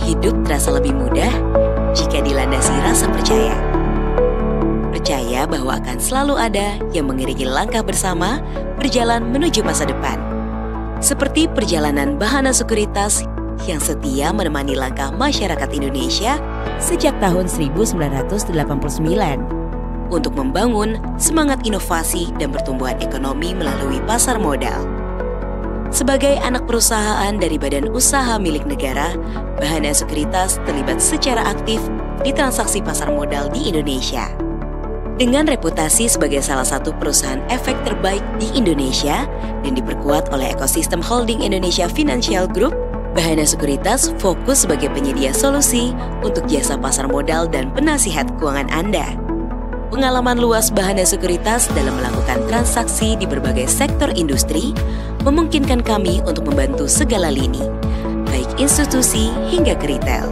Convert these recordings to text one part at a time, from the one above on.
hidup terasa lebih mudah jika dilandasi rasa percaya. Percaya bahwa akan selalu ada yang mengiringi langkah bersama berjalan menuju masa depan. Seperti perjalanan Bahana Sekuritas yang setia menemani langkah masyarakat Indonesia sejak tahun 1989 untuk membangun semangat inovasi dan pertumbuhan ekonomi melalui pasar modal. Sebagai anak perusahaan dari badan usaha milik negara, Bahana Sekuritas terlibat secara aktif di transaksi pasar modal di Indonesia. Dengan reputasi sebagai salah satu perusahaan efek terbaik di Indonesia dan diperkuat oleh ekosistem holding Indonesia Financial Group, Bahana Sekuritas fokus sebagai penyedia solusi untuk jasa pasar modal dan penasihat keuangan Anda. Pengalaman luas Bahana Sekuritas dalam melakukan transaksi di berbagai sektor industri memungkinkan kami untuk membantu segala lini, baik institusi hingga ke retail.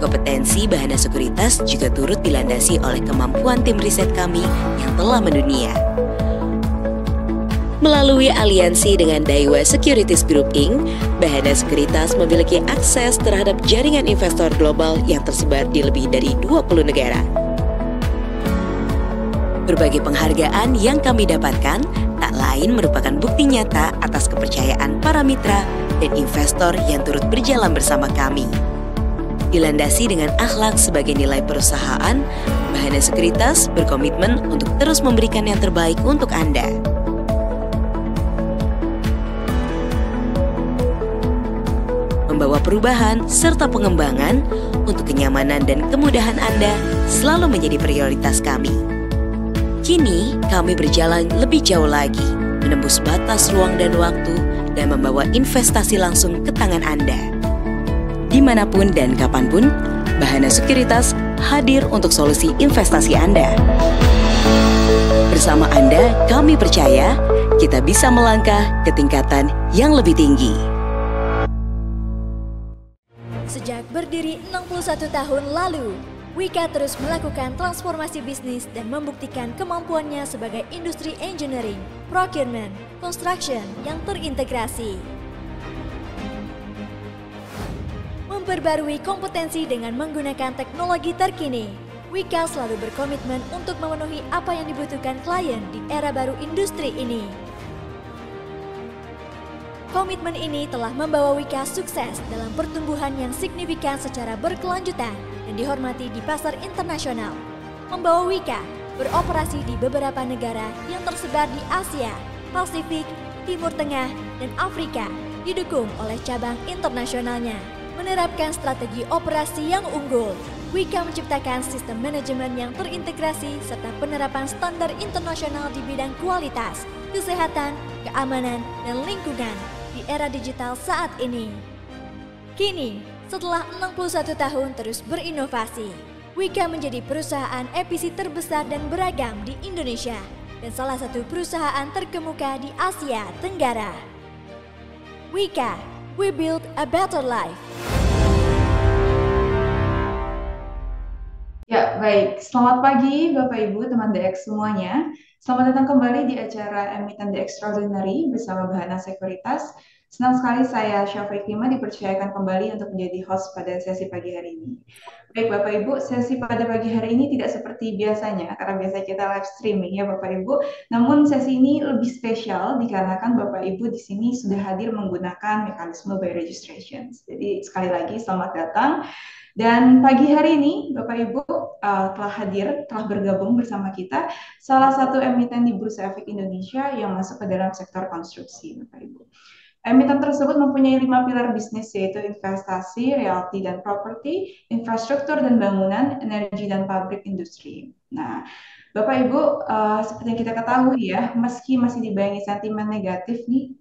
Kompetensi Bahana Sekuritas juga turut dilandasi oleh kemampuan tim riset kami yang telah mendunia. Melalui aliansi dengan Daiwa Securities Group Inc., Bahana Sekuritas memiliki akses terhadap jaringan investor global yang tersebar di lebih dari 20 negara. Berbagai penghargaan yang kami dapatkan tak lain merupakan bukti nyata atas kepercayaan para mitra dan investor yang turut berjalan bersama kami. Dilandasi dengan akhlak sebagai nilai perusahaan, Bahana Sekuritas berkomitmen untuk terus memberikan yang terbaik untuk Anda. Membawa perubahan serta pengembangan untuk kenyamanan dan kemudahan Anda selalu menjadi prioritas kami. Kini, kami berjalan lebih jauh lagi, menembus batas ruang dan waktu, dan membawa investasi langsung ke tangan Anda. Dimanapun dan kapanpun, Bahana Sekuritas hadir untuk solusi investasi Anda. Bersama Anda, kami percaya kita bisa melangkah ke tingkatan yang lebih tinggi. Sejak berdiri 61 tahun lalu, Wika terus melakukan transformasi bisnis dan membuktikan kemampuannya sebagai industri engineering, procurement, construction yang terintegrasi. Memperbarui kompetensi dengan menggunakan teknologi terkini, Wika selalu berkomitmen untuk memenuhi apa yang dibutuhkan klien di era baru industri ini. Komitmen ini telah membawa Wika sukses dalam pertumbuhan yang signifikan secara berkelanjutan dan dihormati di pasar internasional. Membawa Wika beroperasi di beberapa negara yang tersebar di Asia, Pasifik, Timur Tengah, dan Afrika, didukung oleh cabang internasionalnya. Menerapkan strategi operasi yang unggul, Wika menciptakan sistem manajemen yang terintegrasi serta penerapan standar internasional di bidang kualitas, kesehatan, keamanan, dan lingkungan di era digital saat ini. Kini, setelah 61 tahun terus berinovasi, Wika menjadi perusahaan EPC terbesar dan beragam di Indonesia dan salah satu perusahaan terkemuka di Asia Tenggara. Wika, we build a better life. Ya, baik. Selamat pagi Bapak Ibu, teman DX semuanya. Selamat datang kembali di acara Emiten The Extraordinary bersama Bahana Sekuritas. Senang sekali saya Syafiq Hima dipercayakan kembali untuk menjadi host pada sesi pagi hari ini. Baik Bapak Ibu, sesi pada pagi hari ini tidak seperti biasanya, karena biasa kita live streaming ya Bapak Ibu. Namun sesi ini lebih spesial dikarenakan Bapak Ibu di sini sudah hadir menggunakan mekanisme by registration. Jadi sekali lagi selamat datang. Dan pagi hari ini Bapak Ibu telah bergabung bersama kita salah satu emiten di Bursa Efek Indonesia yang masuk ke dalam sektor konstruksi Bapak Ibu. Emiten tersebut mempunyai 5 pilar bisnis yaitu investasi, realty dan properti, infrastruktur dan bangunan, energi dan pabrik industri. Nah, Bapak Ibu, seperti yang kita ketahui ya, meski masih dibayangi sentimen negatif nih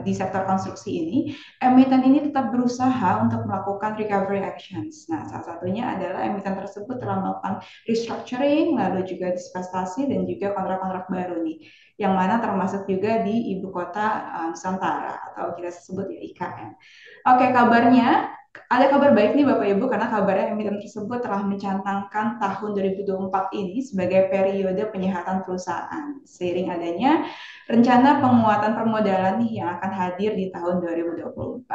di sektor konstruksi ini, emiten ini tetap berusaha untuk melakukan recovery actions. Nah, salah satunya adalah emiten tersebut telah melakukan restructuring, lalu juga divestasi dan juga kontrak-kontrak baru nih, yang mana termasuk juga di ibu kota Nusantara atau kita sebut ya IKN. Oke, kabarnya Ada kabar baik nih Bapak Ibu karena kabarnya emiten tersebut telah mencanangkan tahun 2024 ini sebagai periode penyehatan perusahaan. Seiring adanya rencana penguatan permodalan nih yang akan hadir di tahun 2024.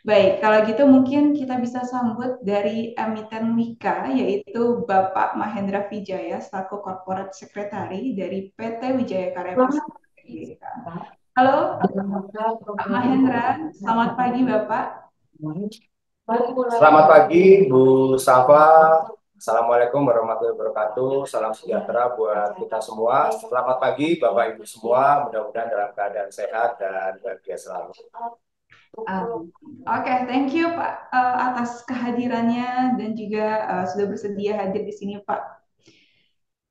Baik, kalau gitu mungkin kita bisa sambut dari emiten Wika yaitu Bapak Mahendra Wijaya selaku Corporate Secretary dari PT Wijaya Karya Persero Tbk. Halo Pak Mahendra, selamat pagi Bapak. Selamat pagi, Bu Safa. Assalamualaikum warahmatullahi wabarakatuh. Salam sejahtera buat kita semua. Selamat pagi, Bapak Ibu semua. Mudah-mudahan dalam keadaan sehat dan bahagia selalu. Oke, thank you Pak atas kehadirannya dan juga sudah bersedia hadir di sini Pak.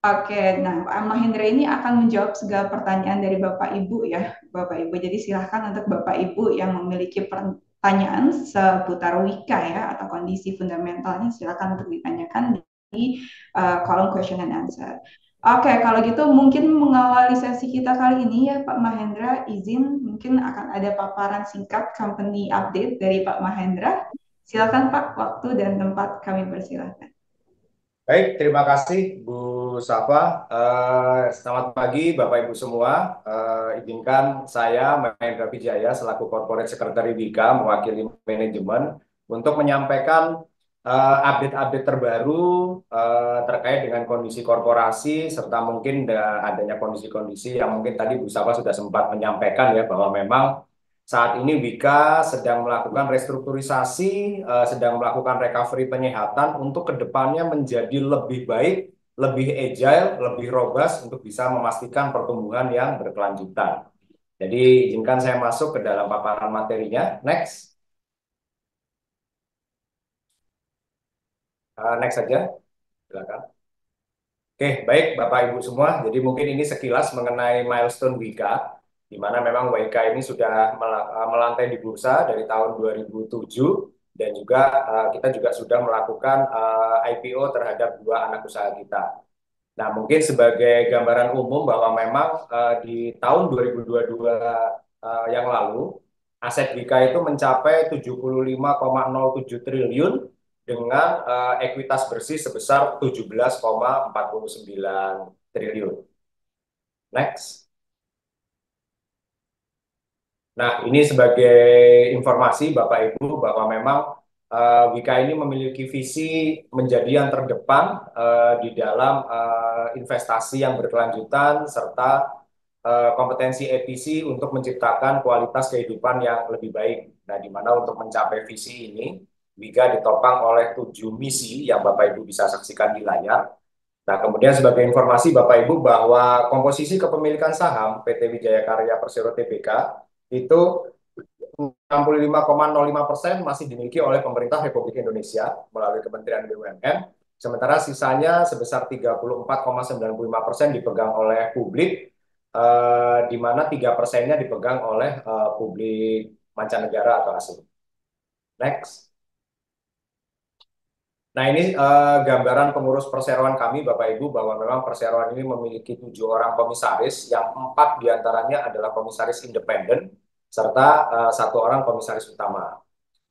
Oke, nah Pak Mahendra ini akan menjawab segala pertanyaan dari Bapak Ibu ya, Bapak Ibu. Jadi silahkan untuk Bapak Ibu yang memiliki pertanyaan seputar Wika ya atau kondisi fundamentalnya silahkan untuk ditanyakan di kolom question and answer. Oke, kalau gitu mungkin mengawali sesi kita kali ini ya Pak Mahendra, izin mungkin akan ada paparan singkat company update dari Pak Mahendra. Silakan Pak, waktu dan tempat kami persilahkan. Baik, terima kasih Bu Safa. Selamat pagi Bapak Ibu semua. Izinkan saya Mahendra Wijaya selaku Corporate Secretary Wika mewakili manajemen untuk menyampaikan update-update terbaru terkait dengan kondisi korporasi serta mungkin adanya kondisi-kondisi yang mungkin tadi Bu Safa sudah sempat menyampaikan ya bahwa memang saat ini Wika sedang melakukan restrukturisasi, sedang melakukan recovery penyehatan untuk kedepannya menjadi lebih baik, lebih agile, lebih robust untuk bisa memastikan pertumbuhan yang berkelanjutan. Jadi izinkan saya masuk ke dalam paparan materinya. Next. Next saja. Silakan. Oke, baik Bapak Ibu semua. Jadi mungkin ini sekilas mengenai milestone Wika, di mana memang WK ini sudah melantai di bursa dari tahun 2007 dan juga kita juga sudah melakukan IPO terhadap 2 anak usaha kita. Nah, mungkin sebagai gambaran umum bahwa memang di tahun 2022 yang lalu aset WK itu mencapai 75,07 triliun dengan ekuitas bersih sebesar 17,49 triliun. Next. Nah, ini sebagai informasi Bapak Ibu bahwa memang Wika ini memiliki visi menjadi yang terdepan di dalam investasi yang berkelanjutan serta kompetensi EPC untuk menciptakan kualitas kehidupan yang lebih baik. Nah, di mana untuk mencapai visi ini, Wika ditopang oleh 7 misi yang Bapak Ibu bisa saksikan di layar. Nah, kemudian sebagai informasi Bapak Ibu bahwa komposisi kepemilikan saham PT Wijaya Karya Persero Tbk itu 65,05% masih dimiliki oleh pemerintah Republik Indonesia melalui Kementerian BUMN, sementara sisanya sebesar 34,95% dipegang oleh publik, di mana 3%-nya dipegang oleh publik mancanegara atau asing. Next. Nah, ini gambaran pengurus perseroan kami, Bapak Ibu, bahwa memang perseroan ini memiliki 7 orang komisaris, yang 4 diantaranya adalah komisaris independen, serta 1 orang komisaris utama.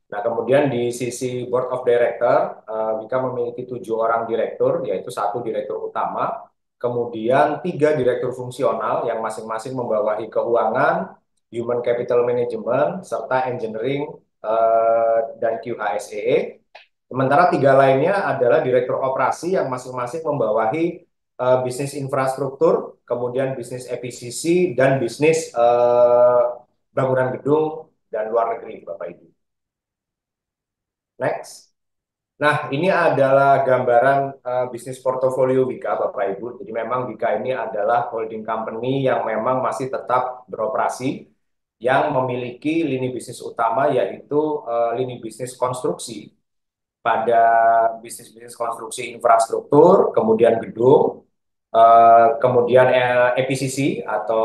Nah, kemudian di sisi Board of Director, Wika memiliki 7 orang direktur, yaitu 1 direktur utama, kemudian 3 direktur fungsional yang masing-masing membawahi keuangan, human capital management, serta engineering dan QHSE. Sementara 3 lainnya adalah direktur operasi yang masing-masing membawahi bisnis infrastruktur, kemudian bisnis EPCC, dan bisnis bangunan gedung dan luar negeri, Bapak Ibu. Next. Nah, ini adalah gambaran bisnis portofolio Wika, Bapak Ibu. Jadi memang Wika ini adalah holding company yang memang masih tetap beroperasi, yang memiliki lini bisnis utama yaitu lini bisnis konstruksi. Pada bisnis-bisnis konstruksi infrastruktur, kemudian gedung, kemudian EPCC atau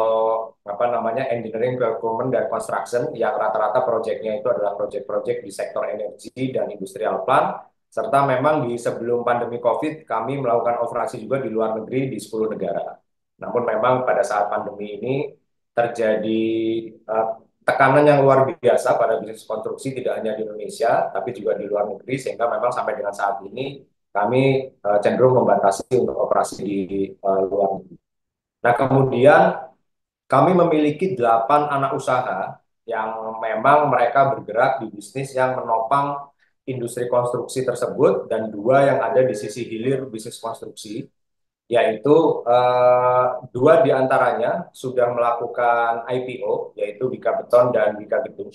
apa namanya engineering, procurement dan construction, yang rata-rata proyeknya itu adalah proyek-proyek di sektor energi dan industrial plant, serta memang di sebelum pandemi COVID kami melakukan operasi juga di luar negeri di 10 negara. Namun memang pada saat pandemi ini terjadi tekanan yang luar biasa pada bisnis konstruksi tidak hanya di Indonesia, tapi juga di luar negeri, sehingga memang sampai dengan saat ini kami cenderung membatasi untuk operasi di luar negeri. Nah, kemudian kami memiliki 8 anak usaha yang memang mereka bergerak di bisnis yang menopang industri konstruksi tersebut, dan 2 yang ada di sisi hilir bisnis konstruksi, yaitu 2 diantaranya sudah melakukan IPO, yaitu Wika Beton dan Wika Gedung,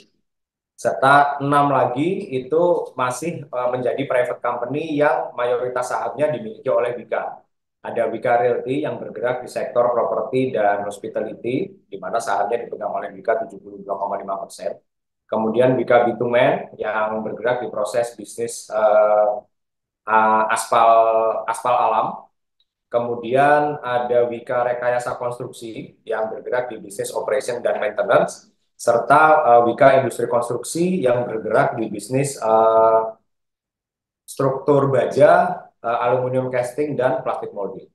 serta 6 lagi itu masih menjadi private company yang mayoritas sahamnya dimiliki oleh Wika. Ada Wika Realty yang bergerak di sektor properti dan hospitality, di mana sahamnya dipegang oleh Wika 72,5%. Kemudian Wika Bitumen yang bergerak di proses bisnis aspal aspal alam. Kemudian ada Wika Rekayasa Konstruksi yang bergerak di bisnis operation dan maintenance, serta Wika Industri Konstruksi yang bergerak di bisnis struktur baja, aluminium casting, dan plastik molding.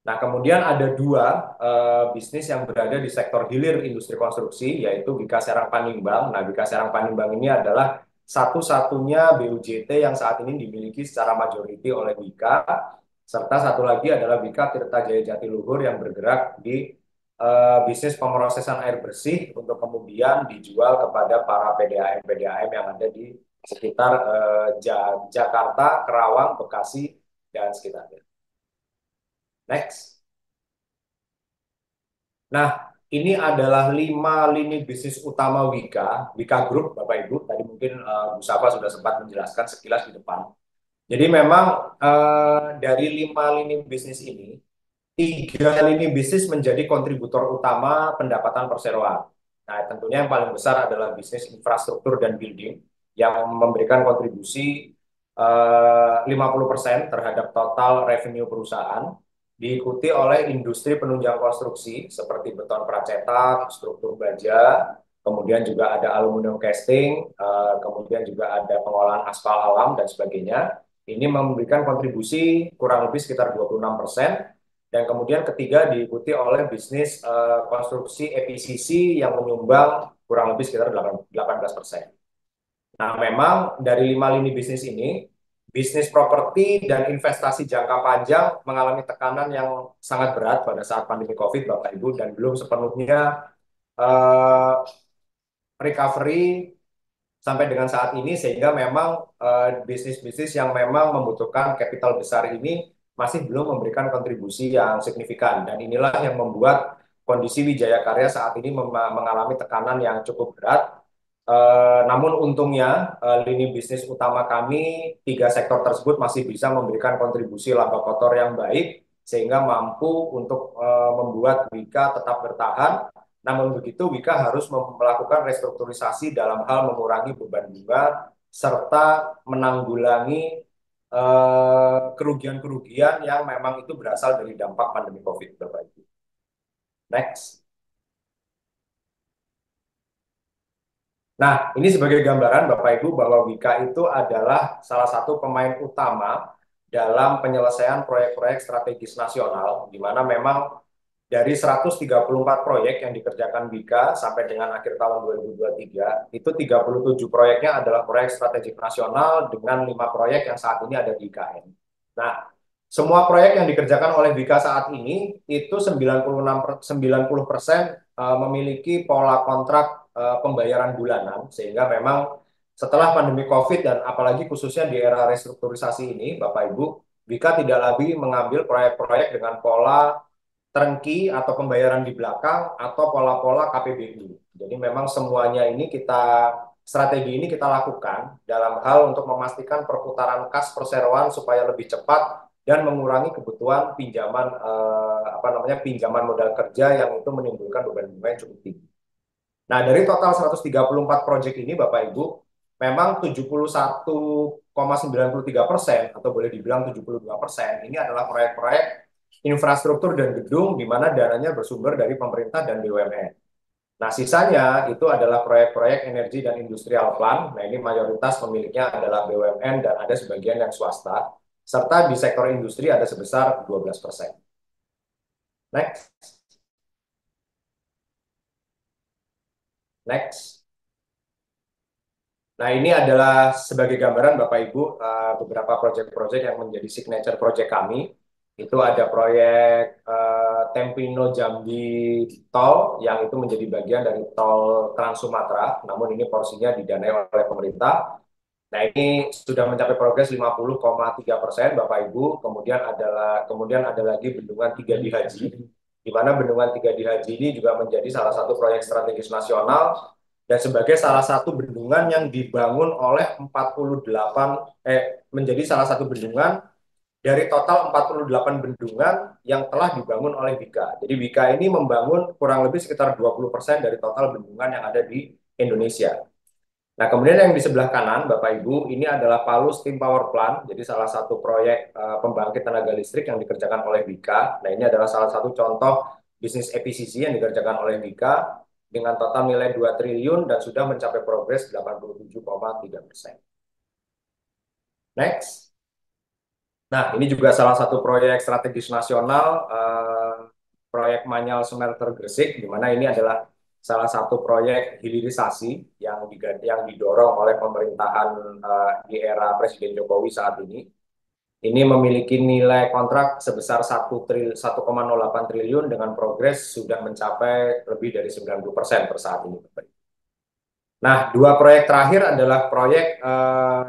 Nah, kemudian ada 2 bisnis yang berada di sektor hilir industri konstruksi, yaitu Wika Serang Panimbang. Nah, Wika Serang Panimbang ini adalah satu-satunya BUJT yang saat ini dimiliki secara majoriti oleh Wika, serta satu lagi adalah Wika Tirta Jaya Jatiluhur yang bergerak di bisnis pemrosesan air bersih untuk kemudian dijual kepada para PDAM-PDAM yang ada di sekitar Jakarta, Kerawang, Bekasi, dan sekitarnya. Next. Nah, ini adalah 5 lini bisnis utama Wika, Wika Group, Bapak Ibu. Tadi mungkin Bu Safa sudah sempat menjelaskan sekilas di depan. Jadi memang dari 5 lini bisnis ini, 3 lini bisnis menjadi kontributor utama pendapatan perseroan. Nah, tentunya yang paling besar adalah bisnis infrastruktur dan building yang memberikan kontribusi 50% terhadap total revenue perusahaan, diikuti oleh industri penunjang konstruksi seperti beton pracetak, struktur baja, kemudian juga ada aluminium casting, kemudian juga ada pengolahan aspal alam dan sebagainya. Ini memberikan kontribusi kurang lebih sekitar 26%. Dan kemudian ketiga diikuti oleh bisnis konstruksi EPCC yang menyumbang kurang lebih sekitar 18%. Nah, memang dari 5 lini bisnis ini, bisnis properti dan investasi jangka panjang mengalami tekanan yang sangat berat pada saat pandemi COVID, Bapak Ibu, dan belum sepenuhnya recovery sampai dengan saat ini, sehingga memang bisnis-bisnis yang memang membutuhkan capital besar ini masih belum memberikan kontribusi yang signifikan. Dan inilah yang membuat kondisi Wijaya Karya saat ini mengalami tekanan yang cukup berat. Namun untungnya lini bisnis utama kami, 3 sektor tersebut masih bisa memberikan kontribusi laba kotor yang baik, sehingga mampu untuk membuat Wika tetap bertahan. Namun begitu, Wika harus melakukan restrukturisasi dalam hal mengurangi beban bunga, serta menanggulangi kerugian-kerugian yang memang itu berasal dari dampak pandemi COVID, Bapak Ibu. Next. Nah, ini sebagai gambaran Bapak Ibu bahwa Wika itu adalah salah satu pemain utama dalam penyelesaian proyek-proyek strategis nasional, di mana memang dari 134 proyek yang dikerjakan Wika sampai dengan akhir tahun 2023, itu 37 proyeknya adalah proyek strategik nasional dengan 5 proyek yang saat ini ada di IKN. Nah, semua proyek yang dikerjakan oleh Wika saat ini itu 90% memiliki pola kontrak pembayaran bulanan, sehingga memang setelah pandemi COVID dan apalagi khususnya di era restrukturisasi ini, Bapak Ibu, Wika tidak lagi mengambil proyek-proyek dengan pola turnkey atau pembayaran di belakang atau pola-pola KPBU. Jadi memang semuanya ini strategi ini kita lakukan dalam hal untuk memastikan perputaran kas perseroan supaya lebih cepat dan mengurangi kebutuhan pinjaman modal kerja yang itu menimbulkan beban bunga yang cukup tinggi. Nah, dari total 134 proyek ini, Bapak Ibu, memang 71,93% atau boleh dibilang 72% ini adalah proyek-proyek infrastruktur dan gedung di mana dananya bersumber dari pemerintah dan BUMN. Nah, sisanya itu adalah proyek-proyek energi dan industrial plan. Nah, ini mayoritas pemiliknya adalah BUMN dan ada sebagian yang swasta, serta di sektor industri ada sebesar 12%. Next. Next. Nah, ini adalah sebagai gambaran Bapak Ibu beberapa proyek-proyek yang menjadi signature proyek kami. Itu ada proyek Tempino Jambi Tol yang itu menjadi bagian dari tol Trans Sumatera, namun ini porsinya didanai oleh pemerintah. Nah, ini sudah mencapai progres 50,3% Bapak Ibu. Kemudian ada lagi bendungan 3 di Haji, di mana bendungan 3 di Haji ini juga menjadi salah satu proyek strategis nasional dan sebagai salah satu bendungan yang dibangun oleh 48 menjadi salah satu bendungan dari total 48 bendungan yang telah dibangun oleh Bika. Jadi Bika ini membangun kurang lebih sekitar 20% dari total bendungan yang ada di Indonesia. Nah, kemudian yang di sebelah kanan, Bapak Ibu, ini adalah Palu Steam Power Plant, jadi salah satu proyek pembangkit tenaga listrik yang dikerjakan oleh Bika. Nah, ini adalah salah satu contoh bisnis efisiensi yang dikerjakan oleh Bika dengan total nilai 2 triliun dan sudah mencapai progres 87,3%. Next. Nah, ini juga salah satu proyek strategis nasional, proyek Manyal Smelter Gresik, di mana ini adalah salah satu proyek hilirisasi yang didorong oleh pemerintahan di era Presiden Jokowi saat ini. Ini memiliki nilai kontrak sebesar 1,08 triliun dengan progres sudah mencapai lebih dari 90% per saat ini. Nah, dua proyek terakhir adalah proyek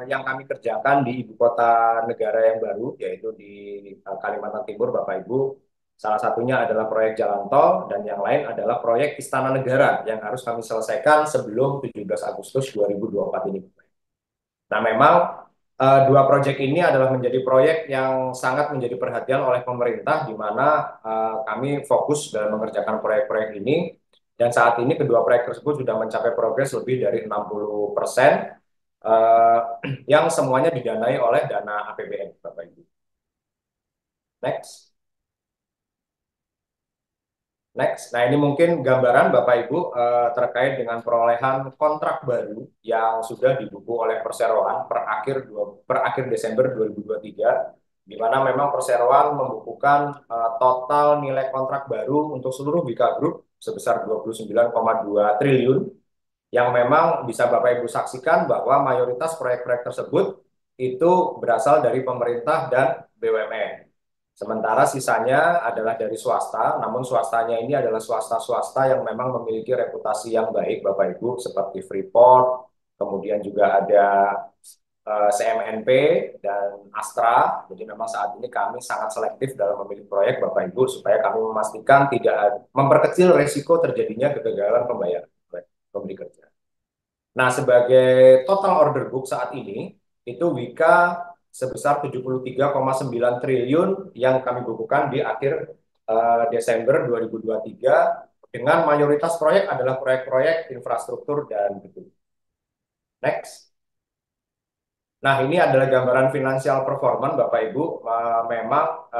yang kami kerjakan di ibu kota negara yang baru, yaitu di Kalimantan Timur, Bapak Ibu. Salah satunya adalah proyek jalan tol, dan yang lain adalah proyek Istana Negara yang harus kami selesaikan sebelum 17 Agustus 2024 ini. Nah, memang dua proyek ini adalah menjadi proyek yang sangat menjadi perhatian oleh pemerintah, di mana kami fokus dalam mengerjakan proyek-proyek ini. Dan saat ini kedua proyek tersebut sudah mencapai progres lebih dari 60%, yang semuanya didanai oleh dana APBN, Bapak Ibu. Next. Next. Nah, ini mungkin gambaran Bapak Ibu terkait dengan perolehan kontrak baru yang sudah dibuku oleh Perseroan per akhir Desember 2023, di mana memang Perseroan membukukan total nilai kontrak baru untuk seluruh Bika Group sebesar 29,2 triliun, yang memang bisa Bapak Ibu saksikan bahwa mayoritas proyek-proyek tersebut itu berasal dari pemerintah dan BUMN. Sementara sisanya adalah dari swasta, namun swastanya ini adalah swasta-swasta yang memang memiliki reputasi yang baik, Bapak Ibu, seperti Freeport, kemudian juga ada CMNP dan Astra. Jadi memang saat ini kami sangat selektif dalam memilih proyek, Bapak Ibu, supaya kami memastikan tidak memperkecil risiko terjadinya kegagalan pembayaran pemberi kerja. Nah, sebagai total order book saat ini, itu Wika sebesar 73,9 triliun yang kami bukukan di akhir Desember 2023, dengan mayoritas proyek adalah proyek-proyek infrastruktur dan gedung. Next. Nah, ini adalah gambaran financial performance, Bapak Ibu. Memang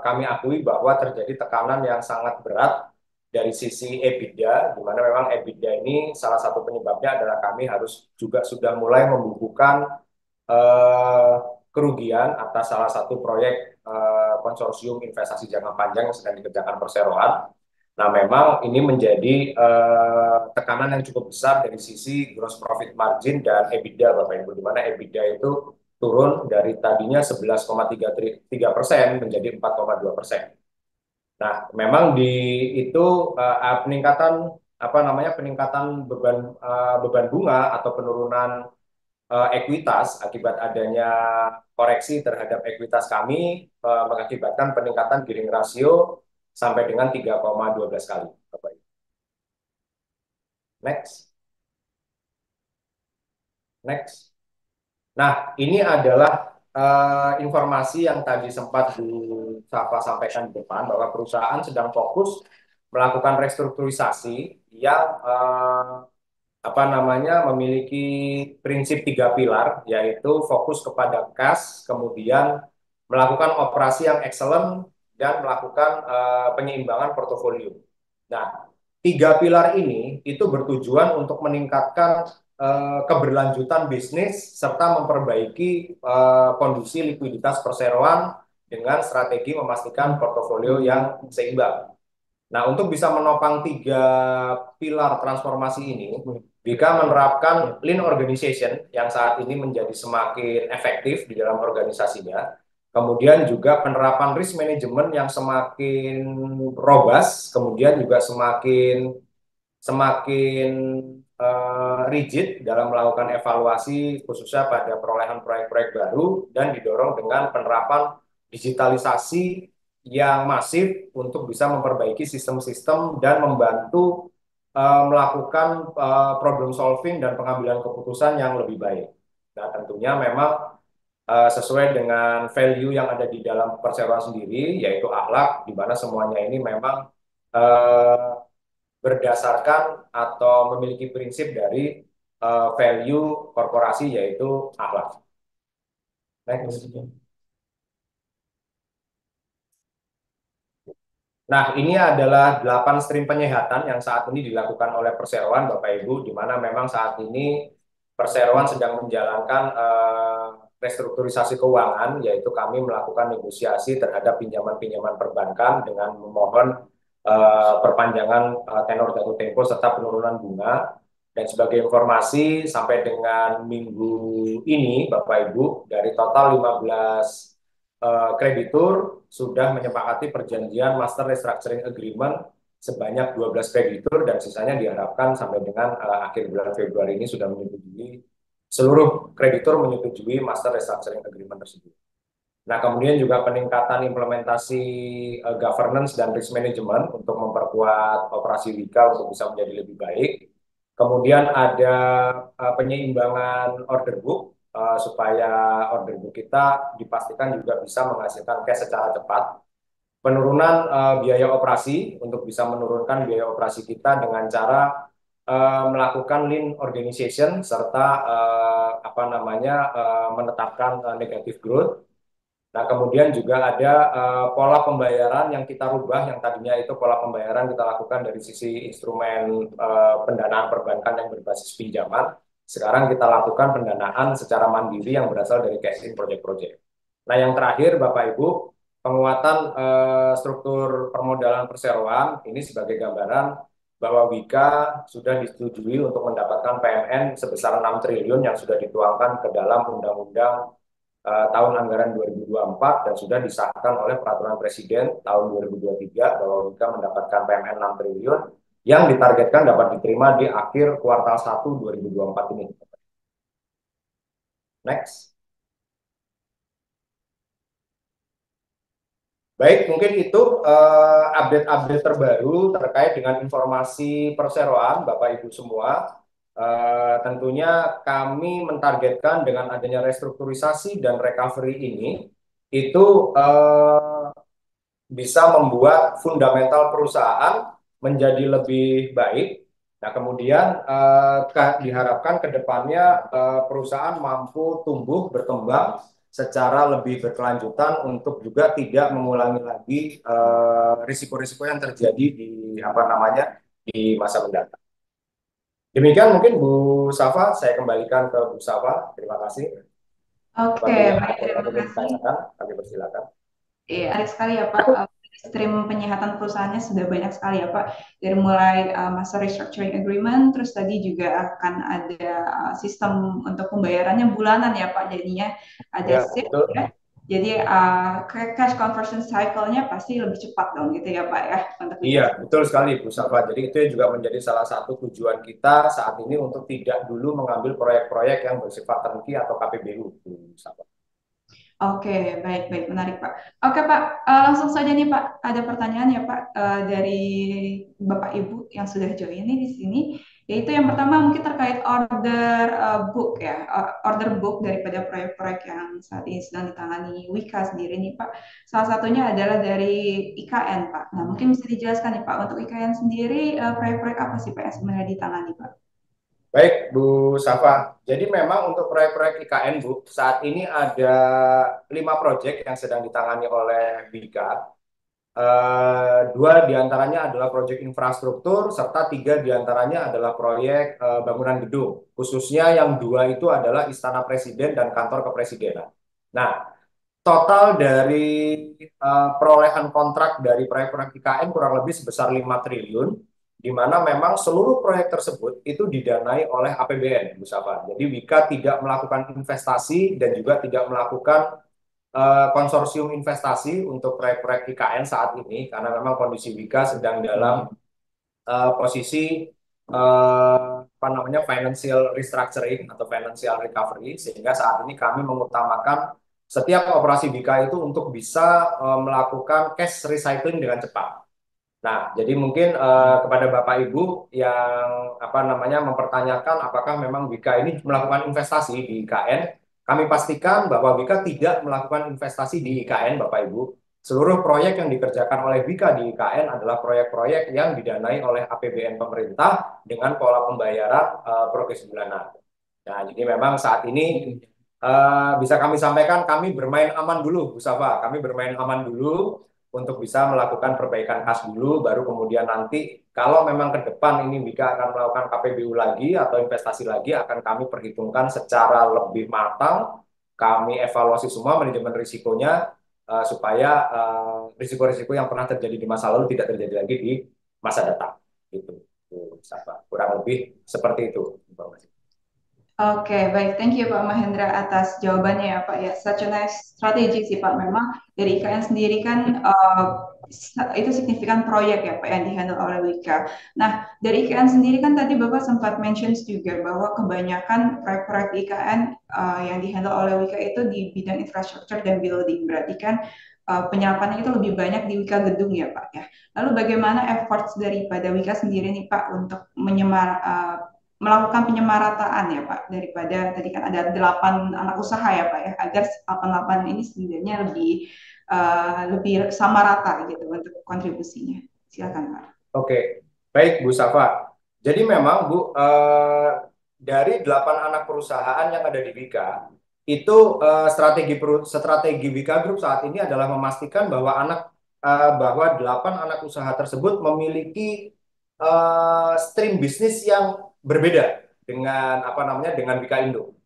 kami akui bahwa terjadi tekanan yang sangat berat dari sisi EBITDA, di mana memang EBITDA ini salah satu penyebabnya adalah kami harus juga sudah mulai membukukan kerugian atas salah satu proyek konsorsium investasi jangka panjang yang sedang dikerjakan Perseroan. Nah, memang ini menjadi tekanan yang cukup besar dari sisi gross profit margin dan EBITDA, Bapak Ibu, di mana EBITDA itu turun dari tadinya 11,3% menjadi 4,2%. Nah, memang peningkatan beban bunga atau penurunan ekuitas akibat adanya koreksi terhadap ekuitas kami mengakibatkan peningkatan gearing rasio sampai dengan 3,12 kali, Bapak Ibu. Next. Next. Nah, ini adalah informasi yang tadi sempat sampaikan di depan, bahwa perusahaan sedang fokus melakukan restrukturisasi yang memiliki prinsip 3 pilar, yaitu fokus kepada cash, kemudian melakukan operasi yang excellent, dan melakukan penyeimbangan portofolio. Nah, 3 pilar ini itu bertujuan untuk meningkatkan keberlanjutan bisnis serta memperbaiki kondisi likuiditas perseroan dengan strategi memastikan portofolio yang seimbang. Nah, untuk bisa menopang tiga pilar transformasi ini, Wika menerapkan Lean Organization yang saat ini menjadi semakin efektif di dalam organisasinya. Kemudian juga penerapan risk management yang semakin robust, kemudian juga semakin semakin rigid dalam melakukan evaluasi khususnya pada perolehan proyek-proyek baru dan didorong dengan penerapan digitalisasi yang masif untuk bisa memperbaiki sistem-sistem dan membantu melakukan problem solving dan pengambilan keputusan yang lebih baik. Nah, tentunya memang sesuai dengan value yang ada di dalam perseroan sendiri, yaitu akhlak, di mana semuanya ini memang eh, berdasarkan atau memiliki prinsip dari value korporasi, yaitu akhlak. Next. Nah, ini adalah 8 stream penyehatan yang saat ini dilakukan oleh perseroan, Bapak Ibu, di mana memang saat ini perseroan sedang menjalankan restrukturisasi keuangan, yaitu kami melakukan negosiasi terhadap pinjaman-pinjaman perbankan dengan memohon perpanjangan tenor jatuh tempo serta penurunan bunga. Dan sebagai informasi, sampai dengan minggu ini, Bapak Ibu, dari total 15 kreditur sudah menyepakati perjanjian Master Restructuring Agreement sebanyak 12 kreditur dan sisanya diharapkan sampai dengan akhir bulan Februari ini sudah menyetujui, seluruh kreditur menyetujui Master Restructuring Agreement tersebut. Nah, kemudian juga peningkatan implementasi governance dan risk management untuk memperkuat operasi Wika untuk bisa menjadi lebih baik. Kemudian ada penyeimbangan order book supaya order book kita dipastikan juga bisa menghasilkan cash secara cepat. Penurunan biaya operasi untuk bisa menurunkan biaya operasi kita dengan cara melakukan lean organization serta menetapkan negative growth. Nah, kemudian juga ada pola pembayaran yang kita rubah, yang tadinya itu pola pembayaran kita lakukan dari sisi instrumen pendanaan perbankan yang berbasis pinjaman. Sekarang kita lakukan pendanaan secara mandiri yang berasal dari cash-in project-project. Nah, yang terakhir, Bapak Ibu, penguatan struktur permodalan perseroan, ini sebagai gambaran bahwa Wika sudah disetujui untuk mendapatkan PMN sebesar 6 triliun yang sudah dituangkan ke dalam Undang-Undang tahun anggaran 2024 dan sudah disahkan oleh Peraturan Presiden tahun 2023 bahwa Wika mendapatkan PMN 6 triliun yang ditargetkan dapat diterima di akhir kuartal 1 2024 ini. Next. Baik, mungkin itu update-update terbaru terkait dengan informasi perseroan, Bapak Ibu semua. Tentunya kami mentargetkan dengan adanya restrukturisasi dan recovery ini itu bisa membuat fundamental perusahaan menjadi lebih baik. Nah, kemudian diharapkan ke depannya perusahaan mampu tumbuh berkembang secara lebih berkelanjutan untuk juga tidak mengulangi lagi risiko-risiko yang terjadi di masa mendatang. Demikian mungkin Bu Safa, saya kembalikan ke Bu Safa. Terima kasih. Oke, baik, terima kasih. Kami persilakan. Iya, ada sekali ya Pak. Stream penyehatan perusahaannya sudah banyak sekali ya Pak. Dari mulai Master Restructuring Agreement, terus tadi juga akan ada sistem untuk pembayarannya bulanan ya Pak. Jadinya ada Ya, SIP betul. ya. Jadi cash conversion cycle-nya pasti lebih cepat dong gitu ya Pak ya. Untuk Iya, betul sekali Bu Safa. Jadi itu juga menjadi salah satu tujuan kita saat ini untuk tidak dulu mengambil proyek-proyek yang bersifat turnkey atau KPBU, Bu Safa. Oke, baik-baik, menarik Pak. Oke Pak, langsung saja nih Pak, ada pertanyaan ya Pak dari Bapak Ibu yang sudah join nih di sini, yaitu yang pertama mungkin terkait order book ya, order book daripada proyek-proyek yang saat ini sedang ditangani Wika sendiri nih Pak. Salah satunya adalah dari IKN Pak. Nah mungkin bisa dijelaskan nih Pak, untuk IKN sendiri proyek-proyek apa sih Pak yang sebenarnya ditangani Pak? Baik, Bu Safa. Jadi memang untuk proyek-proyek IKN, Bu, saat ini ada 5 proyek yang sedang ditangani oleh Wika. Dua diantaranya adalah proyek infrastruktur, serta 3 diantaranya adalah proyek bangunan gedung. Khususnya yang 2 itu adalah Istana Presiden dan Kantor Kepresidenan. Nah, total dari perolehan kontrak dari proyek-proyek IKN kurang lebih sebesar 5 triliun, di mana memang seluruh proyek tersebut itu didanai oleh APBN, Bu Safa. Jadi Wika tidak melakukan investasi dan juga tidak melakukan konsorsium investasi untuk proyek-proyek IKN saat ini, karena memang kondisi Wika sedang dalam posisi apa namanya financial restructuring atau financial recovery, sehingga saat ini kami mengutamakan setiap operasi Wika itu untuk bisa melakukan cash recycling dengan cepat. Nah, jadi mungkin kepada Bapak Ibu yang apa namanya mempertanyakan apakah memang Wika ini melakukan investasi di IKN, kami pastikan bahwa Wika tidak melakukan investasi di IKN, Bapak Ibu. Seluruh proyek yang dikerjakan oleh Wika di IKN adalah proyek-proyek yang didanai oleh APBN pemerintah dengan pola pembayaran progres bulanan. Nah, jadi memang saat ini bisa kami sampaikan kami bermain aman dulu, Bu Safa. Kami bermain aman dulu untuk bisa melakukan perbaikan kas dulu, baru kemudian nanti kalau memang ke depan ini Wika akan melakukan KPBU lagi atau investasi lagi, akan kami perhitungkan secara lebih matang, kami evaluasi semua manajemen risikonya supaya risiko-risiko yang pernah terjadi di masa lalu tidak terjadi lagi di masa datang. Gitu, Bu Safa. Kurang lebih seperti itu informasi. Oke, baik. Thank you Pak Mahendra atas jawabannya ya Pak ya. Such a nice strategi sih Pak. Memang dari IKN sendiri kan itu signifikan proyek ya Pak yang dihandle oleh Wika. Nah, dari IKN sendiri kan tadi Bapak sempat mentions juga bahwa kebanyakan proyek-proyek di IKN yang dihandle oleh Wika itu di bidang infrastruktur dan building. Berarti kan penyerapannya itu lebih banyak di Wika Gedung ya Pak ya. Lalu bagaimana efforts daripada Wika sendiri nih Pak untuk melakukan penyemarataan ya Pak, daripada tadi kan ada 8 anak usaha ya Pak ya, agar 8 ini sebenarnya lebih sama rata gitu untuk kontribusinya. Silakan Pak. Oke, baik Bu Safa. Jadi memang Bu, dari 8 anak perusahaan yang ada di Wika, itu strategi Wika Group saat ini adalah memastikan bahwa 8 anak usaha tersebut memiliki stream bisnis yang berbeda dengan apa namanya dengan Wika Indo.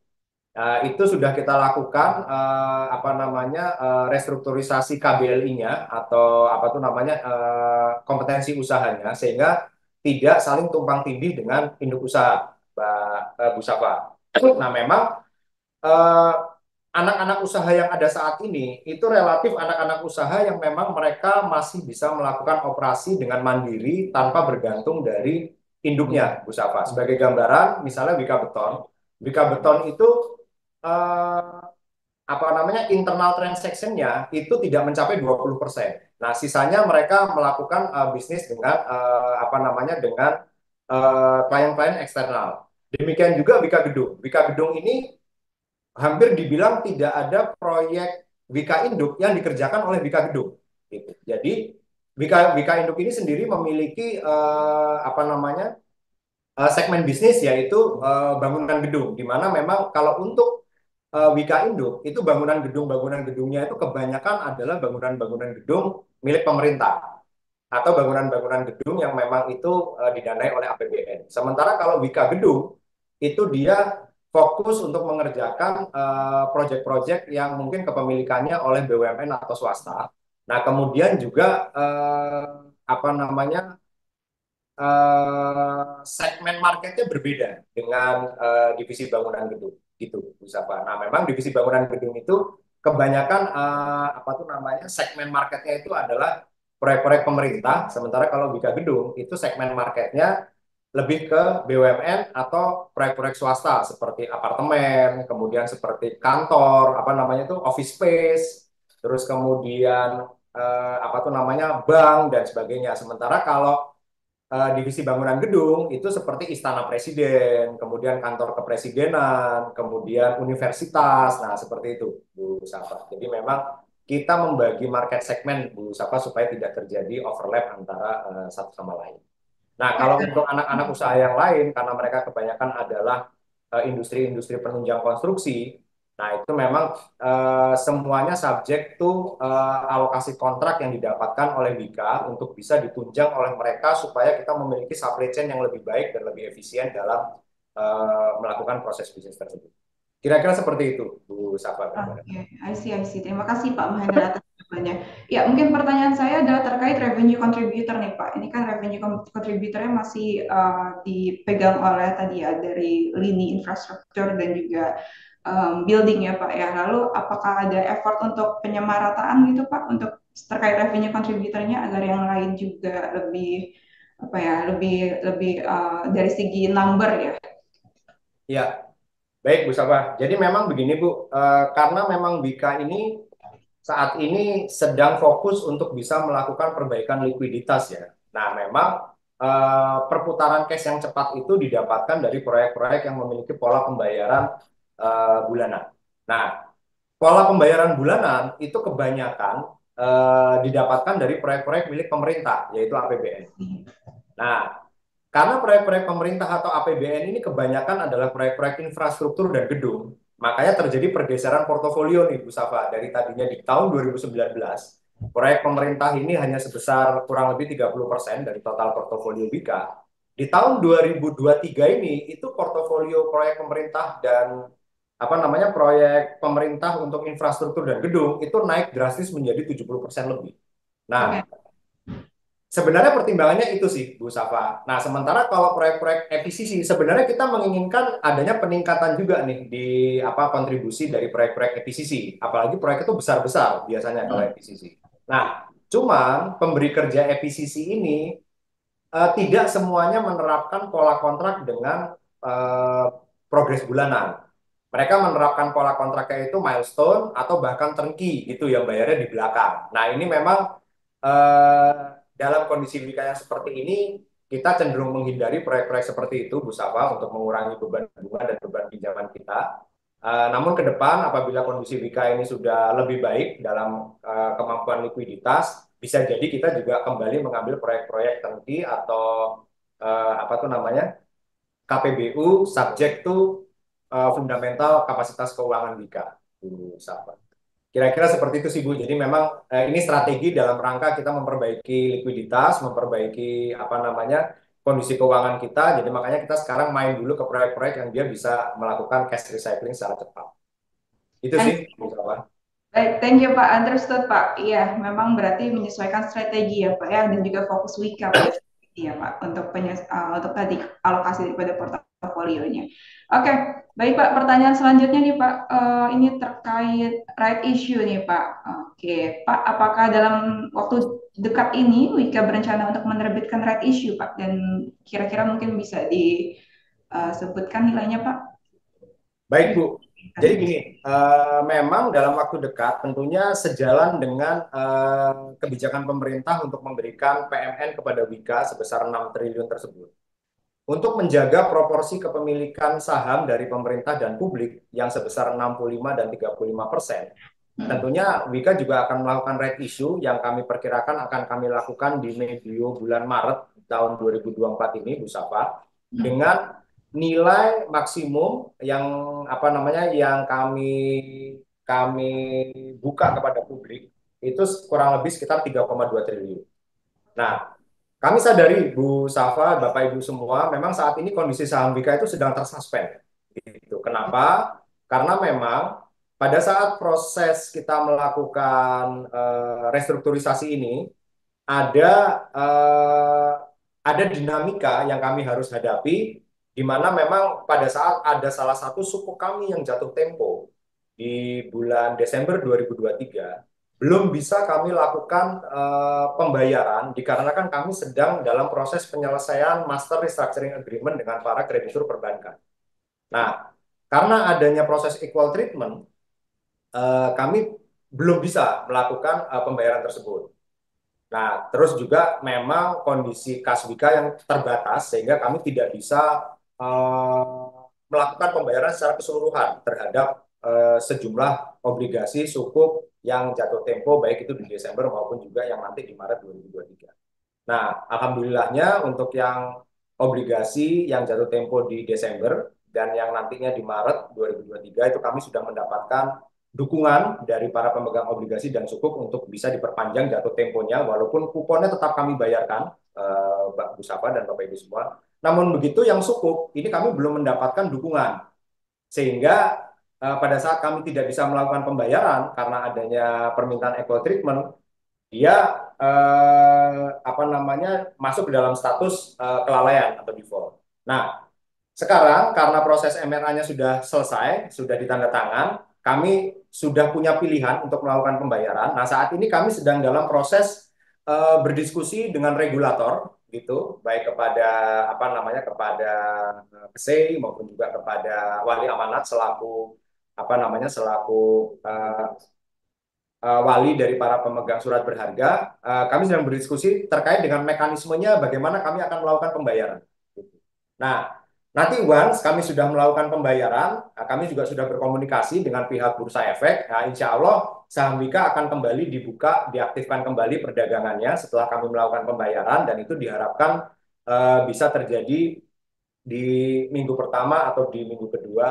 Itu sudah kita lakukan apa namanya restrukturisasi KBLI-nya atau apa tuh namanya kompetensi usahanya, sehingga tidak saling tumpang tindih dengan induk usaha, Bu Safa. Nah, memang eh, anak-anak usaha yang ada saat ini itu relatif anak-anak usaha yang memang mereka masih bisa melakukan operasi dengan mandiri tanpa bergantung dari induknya, Bu Safa. Sebagai gambaran, misalnya Wika Beton. Wika Beton itu eh, apa namanya internal transaction-nya itu tidak mencapai 20%. Nah, sisanya mereka melakukan bisnis dengan apa namanya dengan klien-klien eksternal. Demikian juga Wika Gedung. Wika Gedung ini hampir dibilang tidak ada proyek Wika Induk yang dikerjakan oleh Wika Gedung. Gitu. Jadi Wika Induk ini sendiri memiliki apa namanya segmen bisnis, yaitu bangunan gedung, di mana memang kalau untuk Wika Induk itu bangunan gedungnya itu kebanyakan adalah bangunan-bangunan gedung milik pemerintah atau bangunan-bangunan gedung yang memang itu didanai oleh APBN. Sementara kalau Wika Gedung itu dia fokus untuk mengerjakan proyek-proyek yang mungkin kepemilikannya oleh BUMN atau swasta. Nah, kemudian juga apa namanya segmen marketnya berbeda dengan divisi bangunan gedung, gitu, Bu Safa. Nah, memang divisi bangunan gedung itu kebanyakan apa tuh namanya segmen marketnya itu adalah proyek-proyek pemerintah, sementara kalau Wika Gedung itu segmen marketnya lebih ke BUMN atau proyek-proyek swasta seperti apartemen, kemudian seperti kantor, apa namanya itu office space, terus kemudian apa tuh namanya bank dan sebagainya. Sementara kalau divisi bangunan gedung itu seperti Istana Presiden, kemudian kantor kepresidenan, kemudian universitas. Nah, seperti itu, Bu Safa. Jadi memang kita membagi market segmen, Bu Safa, supaya tidak terjadi overlap antara satu sama lain. Nah, kalau untuk anak-anak usaha yang lain, karena mereka kebanyakan adalah industri-industri penunjang konstruksi, nah itu memang semuanya subjek to alokasi kontrak yang didapatkan oleh Wika untuk bisa ditunjang oleh mereka supaya kita memiliki supply chain yang lebih baik dan lebih efisien dalam melakukan proses bisnis tersebut. Kira-kira seperti itu, Bu Safa. Oke, I see. Terima kasih Pak Mahendra atas jawabannya. Ya, mungkin pertanyaan saya adalah terkait revenue contributor nih Pak. Ini kan revenue contributornya masih dipegang oleh tadi ya dari lini infrastruktur dan juga building ya Pak ya. Lalu apakah ada effort untuk penyemarataan gitu Pak untuk terkait revenue contributornya agar yang lain juga lebih apa ya, lebih lebih dari segi number ya. Ya, baik Bu Safa. Jadi memang begini Bu, karena memang Wika ini saat ini sedang fokus untuk bisa melakukan perbaikan likuiditas ya. Nah, memang perputaran cash yang cepat itu didapatkan dari proyek-proyek yang memiliki pola pembayaran bulanan. Nah, pola pembayaran bulanan itu kebanyakan didapatkan dari proyek-proyek milik pemerintah, yaitu APBN. Nah, karena proyek-proyek pemerintah atau APBN ini kebanyakan adalah proyek-proyek infrastruktur dan gedung, makanya terjadi pergeseran portofolio nih Bu Safa. Dari tadinya di tahun 2019, proyek pemerintah ini hanya sebesar kurang lebih 30% dari total portofolio Wika. Di tahun 2023 ini, itu portofolio proyek pemerintah dan apa namanya proyek pemerintah untuk infrastruktur dan gedung itu naik drastis menjadi 70% lebih. Oke. Nah, sebenarnya pertimbangannya itu sih, Bu Safa. Nah, sementara kalau proyek-proyek efisiensi, sebenarnya kita menginginkan adanya peningkatan juga nih di apa kontribusi dari proyek-proyek efisiensi. Apalagi proyek itu besar-besar biasanya kalau efisiensi. Nah, cuman pemberi kerja efisiensi ini tidak semuanya menerapkan pola kontrak dengan eh, progres bulanan. Mereka menerapkan pola kontraknya itu milestone atau bahkan turnkey gitu yang bayarnya di belakang. Nah, ini memang eh, dalam kondisi Wika yang seperti ini, kita cenderung menghindari proyek-proyek seperti itu, Bu Safa, untuk mengurangi beban bunga dan beban pinjaman kita. Namun ke depan, apabila kondisi Wika ini sudah lebih baik dalam kemampuan likuiditas, bisa jadi kita juga kembali mengambil proyek-proyek turnkey atau apa tuh namanya KPBU subject to fundamental kapasitas keuangan Wika, Bu Safa. Kira-kira seperti itu sih Bu. Jadi memang ini strategi dalam rangka kita memperbaiki likuiditas, memperbaiki apa namanya kondisi keuangan kita. Jadi makanya kita sekarang main dulu ke proyek-proyek yang dia bisa melakukan cash recycling secara cepat. Itu sih, Bu Safa. Baik, thank you Pak. Understood Pak. Iya, memang berarti menyesuaikan strategi ya Pak ya, dan juga fokus Wika Pak. Iya Pak, untuk tadi alokasi daripada portofolionya. Oke, baik Pak. Pertanyaan selanjutnya nih Pak, ini terkait right issue nih Pak. Oke, Pak, apakah dalam waktu dekat ini Wika berencana untuk menerbitkan right issue Pak? Dan kira-kira mungkin bisa disebutkan nilainya Pak? Baik Bu. Jadi gini, memang dalam waktu dekat tentunya sejalan dengan kebijakan pemerintah untuk memberikan PMN kepada Wika sebesar 6 triliun tersebut. Untuk menjaga proporsi kepemilikan saham dari pemerintah dan publik yang sebesar 65 dan 35%, tentunya Wika juga akan melakukan right issue yang kami perkirakan akan kami lakukan di medio bulan Maret tahun 2024 ini, Bu Safa, dengan nilai maksimum yang apa namanya yang kami buka kepada publik itu kurang lebih sekitar 3,2 triliun. Nah, kami sadari Bu Safa, Bapak Ibu semua, memang saat ini kondisi saham Wika itu sedang tersuspend. Gitu. Kenapa? Karena memang pada saat proses kita melakukan restrukturisasi ini ada eh, ada dinamika yang kami harus hadapi di mana memang pada saat ada salah satu suku kami yang jatuh tempo di bulan Desember 2023 belum bisa kami lakukan pembayaran dikarenakan kami sedang dalam proses penyelesaian master restructuring agreement dengan para kreditur perbankan. Nah, karena adanya proses equal treatment, kami belum bisa melakukan pembayaran tersebut. Nah, terus juga memang kondisi kas Wika yang terbatas sehingga kami tidak bisa melakukan pembayaran secara keseluruhan terhadap sejumlah obligasi sukuk yang jatuh tempo baik itu di Desember maupun juga yang nanti di Maret 2023. Nah, alhamdulillahnya untuk yang obligasi yang jatuh tempo di Desember dan yang nantinya di Maret 2023 itu kami sudah mendapatkan dukungan dari para pemegang obligasi dan sukuk untuk bisa diperpanjang jatuh temponya walaupun kuponnya tetap kami bayarkan Bu Safa dan Bapak Ibu semua. Namun begitu yang sukuk ini kami belum mendapatkan dukungan sehingga pada saat kami tidak bisa melakukan pembayaran karena adanya permintaan equal treatment, dia apa namanya masuk ke dalam status kelalaian atau default. Nah, sekarang karena proses MRA-nya sudah selesai, sudah ditandatangan, kami sudah punya pilihan untuk melakukan pembayaran. Nah, saat ini kami sedang dalam proses berdiskusi dengan regulator gitu, baik kepada apa namanya kepada PSEI maupun juga kepada wali amanat selaku apa namanya selaku wali dari para pemegang surat berharga. Kami sedang berdiskusi terkait dengan mekanismenya bagaimana kami akan melakukan pembayaran. Nah, nanti once kami sudah melakukan pembayaran, kami juga sudah berkomunikasi dengan pihak Bursa Efek. Nah, insya Allah saham Wika akan kembali dibuka, diaktifkan kembali perdagangannya setelah kami melakukan pembayaran, dan itu diharapkan bisa terjadi di minggu pertama atau di minggu kedua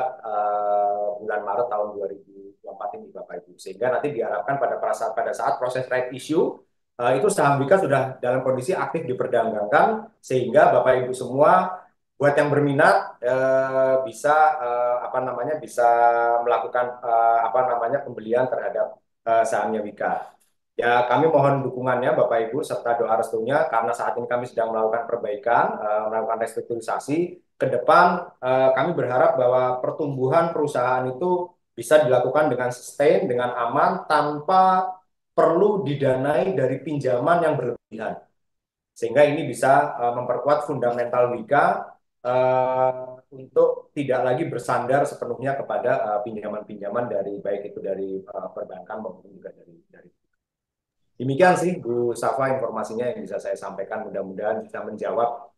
bulan Maret tahun 2024 ini, Bapak Ibu. Sehingga nanti diharapkan pada saat proses right issue itu saham Wika sudah dalam kondisi aktif diperdagangkan, sehingga Bapak Ibu semua buat yang berminat bisa apa namanya bisa melakukan apa namanya pembelian terhadap sahamnya Wika. Ya, kami mohon dukungannya Bapak Ibu serta doa restunya karena saat ini kami sedang melakukan perbaikan, melakukan restrukturisasi. Ke depan kami berharap bahwa pertumbuhan perusahaan itu bisa dilakukan dengan sustain, dengan aman, tanpa perlu didanai dari pinjaman yang berlebihan. Sehingga ini bisa memperkuat fundamental Wika untuk tidak lagi bersandar sepenuhnya kepada pinjaman-pinjaman dari baik itu dari perbankan maupun juga dari. Demikian sih Bu Safa informasinya yang bisa saya sampaikan, mudah-mudahan bisa menjawab.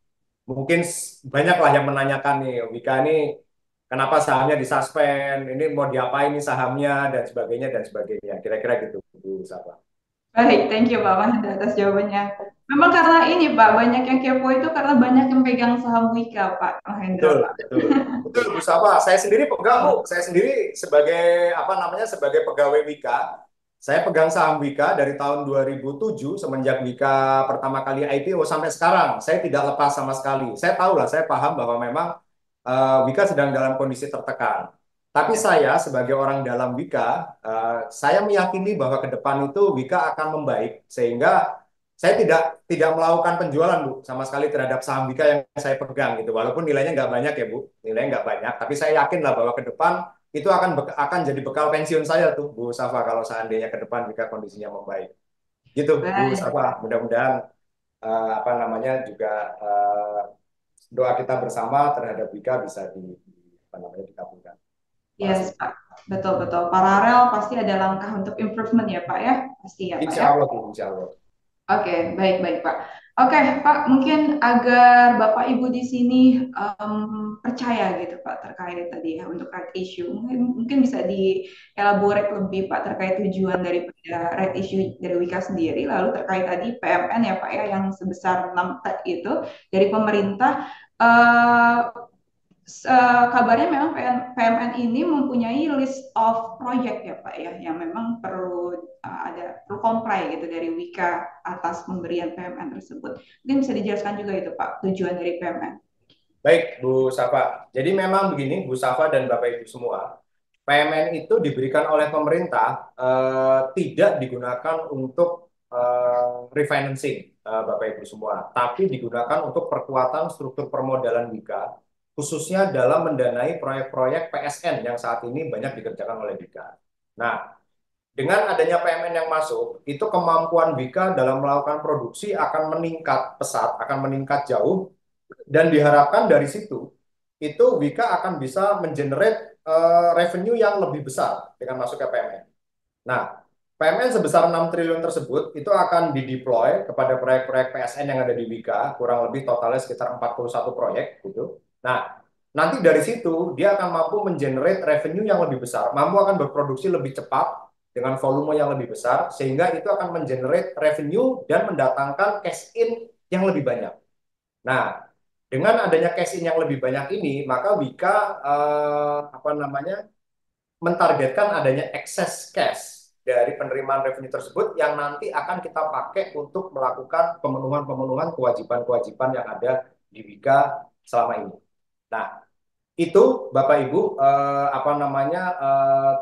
Mungkin banyaklah yang menanyakan nih, Wika ini kenapa sahamnya disuspend, ini mau diapain nih sahamnya dan sebagainya. Kira-kira gitu Bu Safa. Baik, thank you Pak Mahdi atas jawabannya. Memang karena ini Pak, banyak yang kepo itu karena banyak yang pegang saham Wika Pak Mahendra Betul, Pak. betul. Betul Bu Safa, saya sendiri pegang Bu. Saya sendiri sebagai apa namanya sebagai pegawai Wika, saya pegang saham Wika dari tahun 2007 semenjak Wika pertama kali IPO sampai sekarang. Saya tidak lepas sama sekali. Saya tahu lah, saya paham bahwa memang Wika sedang dalam kondisi tertekan. Tapi saya sebagai orang dalam Wika, saya meyakini bahwa ke depan itu Wika akan membaik sehingga saya tidak melakukan penjualan Bu sama sekali terhadap saham Wika yang saya pegang gitu. Walaupun nilainya nggak banyak ya Bu, nilainya nggak banyak. Tapi saya yakin lah bahwa ke depan itu akan jadi bekal pensiun saya tuh Bu Safa kalau seandainya ke depan Wika kondisinya membaik. Gitu Bu Baik, Safa. Mudah-mudahan apa namanya juga doa kita bersama terhadap Wika bisa apa namanya dikabulkan. Terima kasih. yes Pak. Betul-betul. Paralel pasti ada langkah untuk improvement ya Pak ya. Pasti ya Pak Insya ya. Allah tuh, insya Allah. Oke, baik-baik Pak. Oke, Pak, mungkin agar Bapak Ibu di sini percaya gitu Pak terkait tadi ya untuk right issue. Mungkin bisa dielaborate lebih Pak terkait tujuan daripada right issue dari Wika sendiri. Lalu terkait tadi PMN ya Pak ya yang sebesar 6 T itu dari pemerintah. eh, Kabarnya memang PMN ini mempunyai list of project ya Pak ya yang memang perlu comply gitu dari Wika atas pemberian PMN tersebut. Mungkin bisa dijelaskan juga itu Pak tujuan dari PMN. Baik Bu Safa. Jadi memang begini Bu Safa dan Bapak Ibu semua, PMN itu diberikan oleh pemerintah tidak digunakan untuk refinancing Bapak Ibu semua, tapi digunakan untuk perkuatan struktur permodalan Wika, khususnya dalam mendanai proyek-proyek PSN yang saat ini banyak dikerjakan oleh Wika. Nah, dengan adanya PMN yang masuk, itu kemampuan Wika dalam melakukan produksi akan meningkat pesat, akan meningkat jauh, dan diharapkan dari situ, itu Wika akan bisa mengenerate revenue yang lebih besar dengan masuknya PMN. Nah, PMN sebesar 6 triliun tersebut itu akan dideploy kepada proyek-proyek PSN yang ada di Wika, kurang lebih totalnya sekitar 41 proyek gitu. Nah, nanti dari situ dia akan mampu mengenerate revenue yang lebih besar, mampu akan berproduksi lebih cepat dengan volume yang lebih besar, sehingga itu akan mengenerate revenue dan mendatangkan cash in yang lebih banyak. Nah, dengan adanya cash in yang lebih banyak ini, maka Wika apa namanya mentargetkan adanya excess cash dari penerimaan revenue tersebut yang nanti akan kita pakai untuk melakukan pemenuhan-pemenuhan kewajiban-kewajiban yang ada di Wika selama ini. Nah, Itu Bapak Ibu apa namanya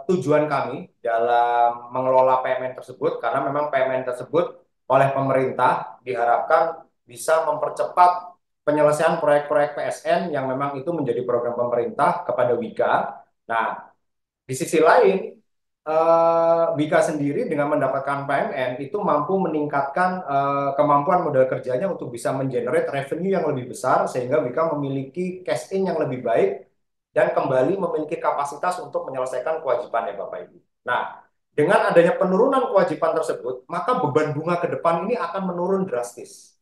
tujuan kami dalam mengelola PMN tersebut karena memang PMN tersebut oleh pemerintah diharapkan bisa mempercepat penyelesaian proyek-proyek PSN yang memang itu menjadi program pemerintah kepada Wika. Nah, di sisi lain Wika sendiri dengan mendapatkan PMN itu mampu meningkatkan kemampuan modal kerjanya untuk bisa mengenerate revenue yang lebih besar sehingga Wika memiliki cash in yang lebih baik dan kembali memiliki kapasitas untuk menyelesaikan kewajibannya Bapak Ibu. Nah, dengan adanya penurunan kewajiban tersebut, maka beban bunga ke depan ini akan menurun drastis.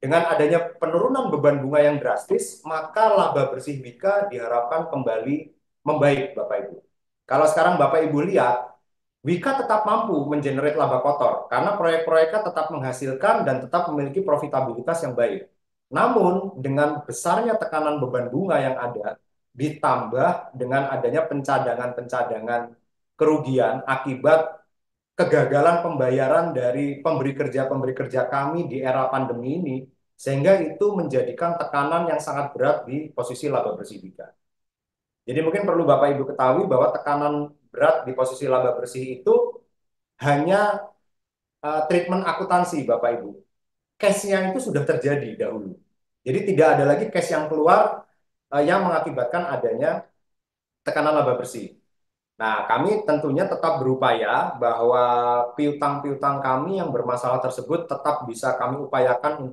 Dengan adanya penurunan beban bunga yang drastis, maka laba bersih Wika diharapkan kembali membaik Bapak Ibu. Kalau sekarang Bapak Ibu lihat, Wika tetap mampu mengenerate laba kotor karena proyek-proyeknya tetap menghasilkan dan tetap memiliki profitabilitas yang baik. Namun, dengan besarnya tekanan beban bunga yang ada, ditambah dengan adanya pencadangan-pencadangan kerugian akibat kegagalan pembayaran dari pemberi kerja kami di era pandemi ini, sehingga itu menjadikan tekanan yang sangat berat di posisi laba bersih Wika. Jadi mungkin perlu Bapak Ibu ketahui bahwa tekanan berat di posisi laba bersih itu hanya treatment akuntansi Bapak Ibu. Cash-nya itu sudah terjadi dahulu. Jadi tidak ada lagi cash yang keluar yang mengakibatkan adanya tekanan laba bersih. Nah, kami tentunya tetap berupaya bahwa piutang-piutang kami yang bermasalah tersebut tetap bisa kami upayakan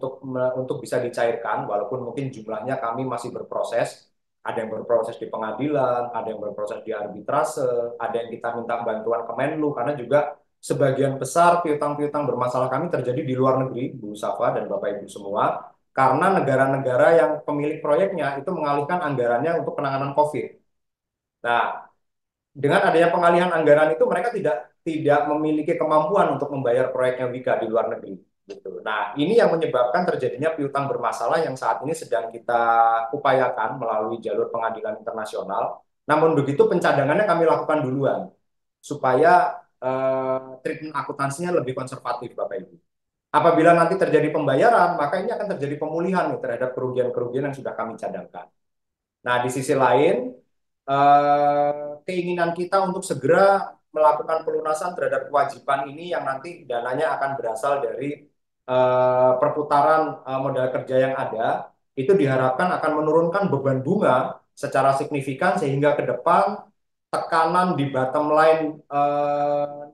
untuk bisa dicairkan, walaupun mungkin jumlahnya kami masih berproses. Ada yang berproses di pengadilan, ada yang berproses di arbitrase, ada yang kita minta bantuan Kemenlu, karena juga sebagian besar piutang-piutang bermasalah kami terjadi di luar negeri, Bu Safa dan Bapak Ibu semua, karena negara-negara yang pemilik proyeknya itu mengalihkan anggarannya untuk penanganan COVID. Nah, dengan adanya pengalihan anggaran itu mereka tidak memiliki kemampuan untuk membayar proyeknya Wika di luar negeri gitu. Nah, ini yang menyebabkan terjadinya piutang bermasalah yang saat ini sedang kita upayakan melalui jalur pengadilan internasional. Namun begitu pencadangannya kami lakukan duluan supaya treatment akuntansinya lebih konservatif Bapak Ibu. Apabila nanti terjadi pembayaran, maka ini akan terjadi pemulihan nih, terhadap kerugian-kerugian yang sudah kami cadangkan. Nah, di sisi lain, keinginan kita untuk segera melakukan pelunasan terhadap kewajiban ini yang nanti dananya akan berasal dari perputaran modal kerja yang ada, itu diharapkan akan menurunkan beban bunga secara signifikan sehingga ke depan tekanan di bottom line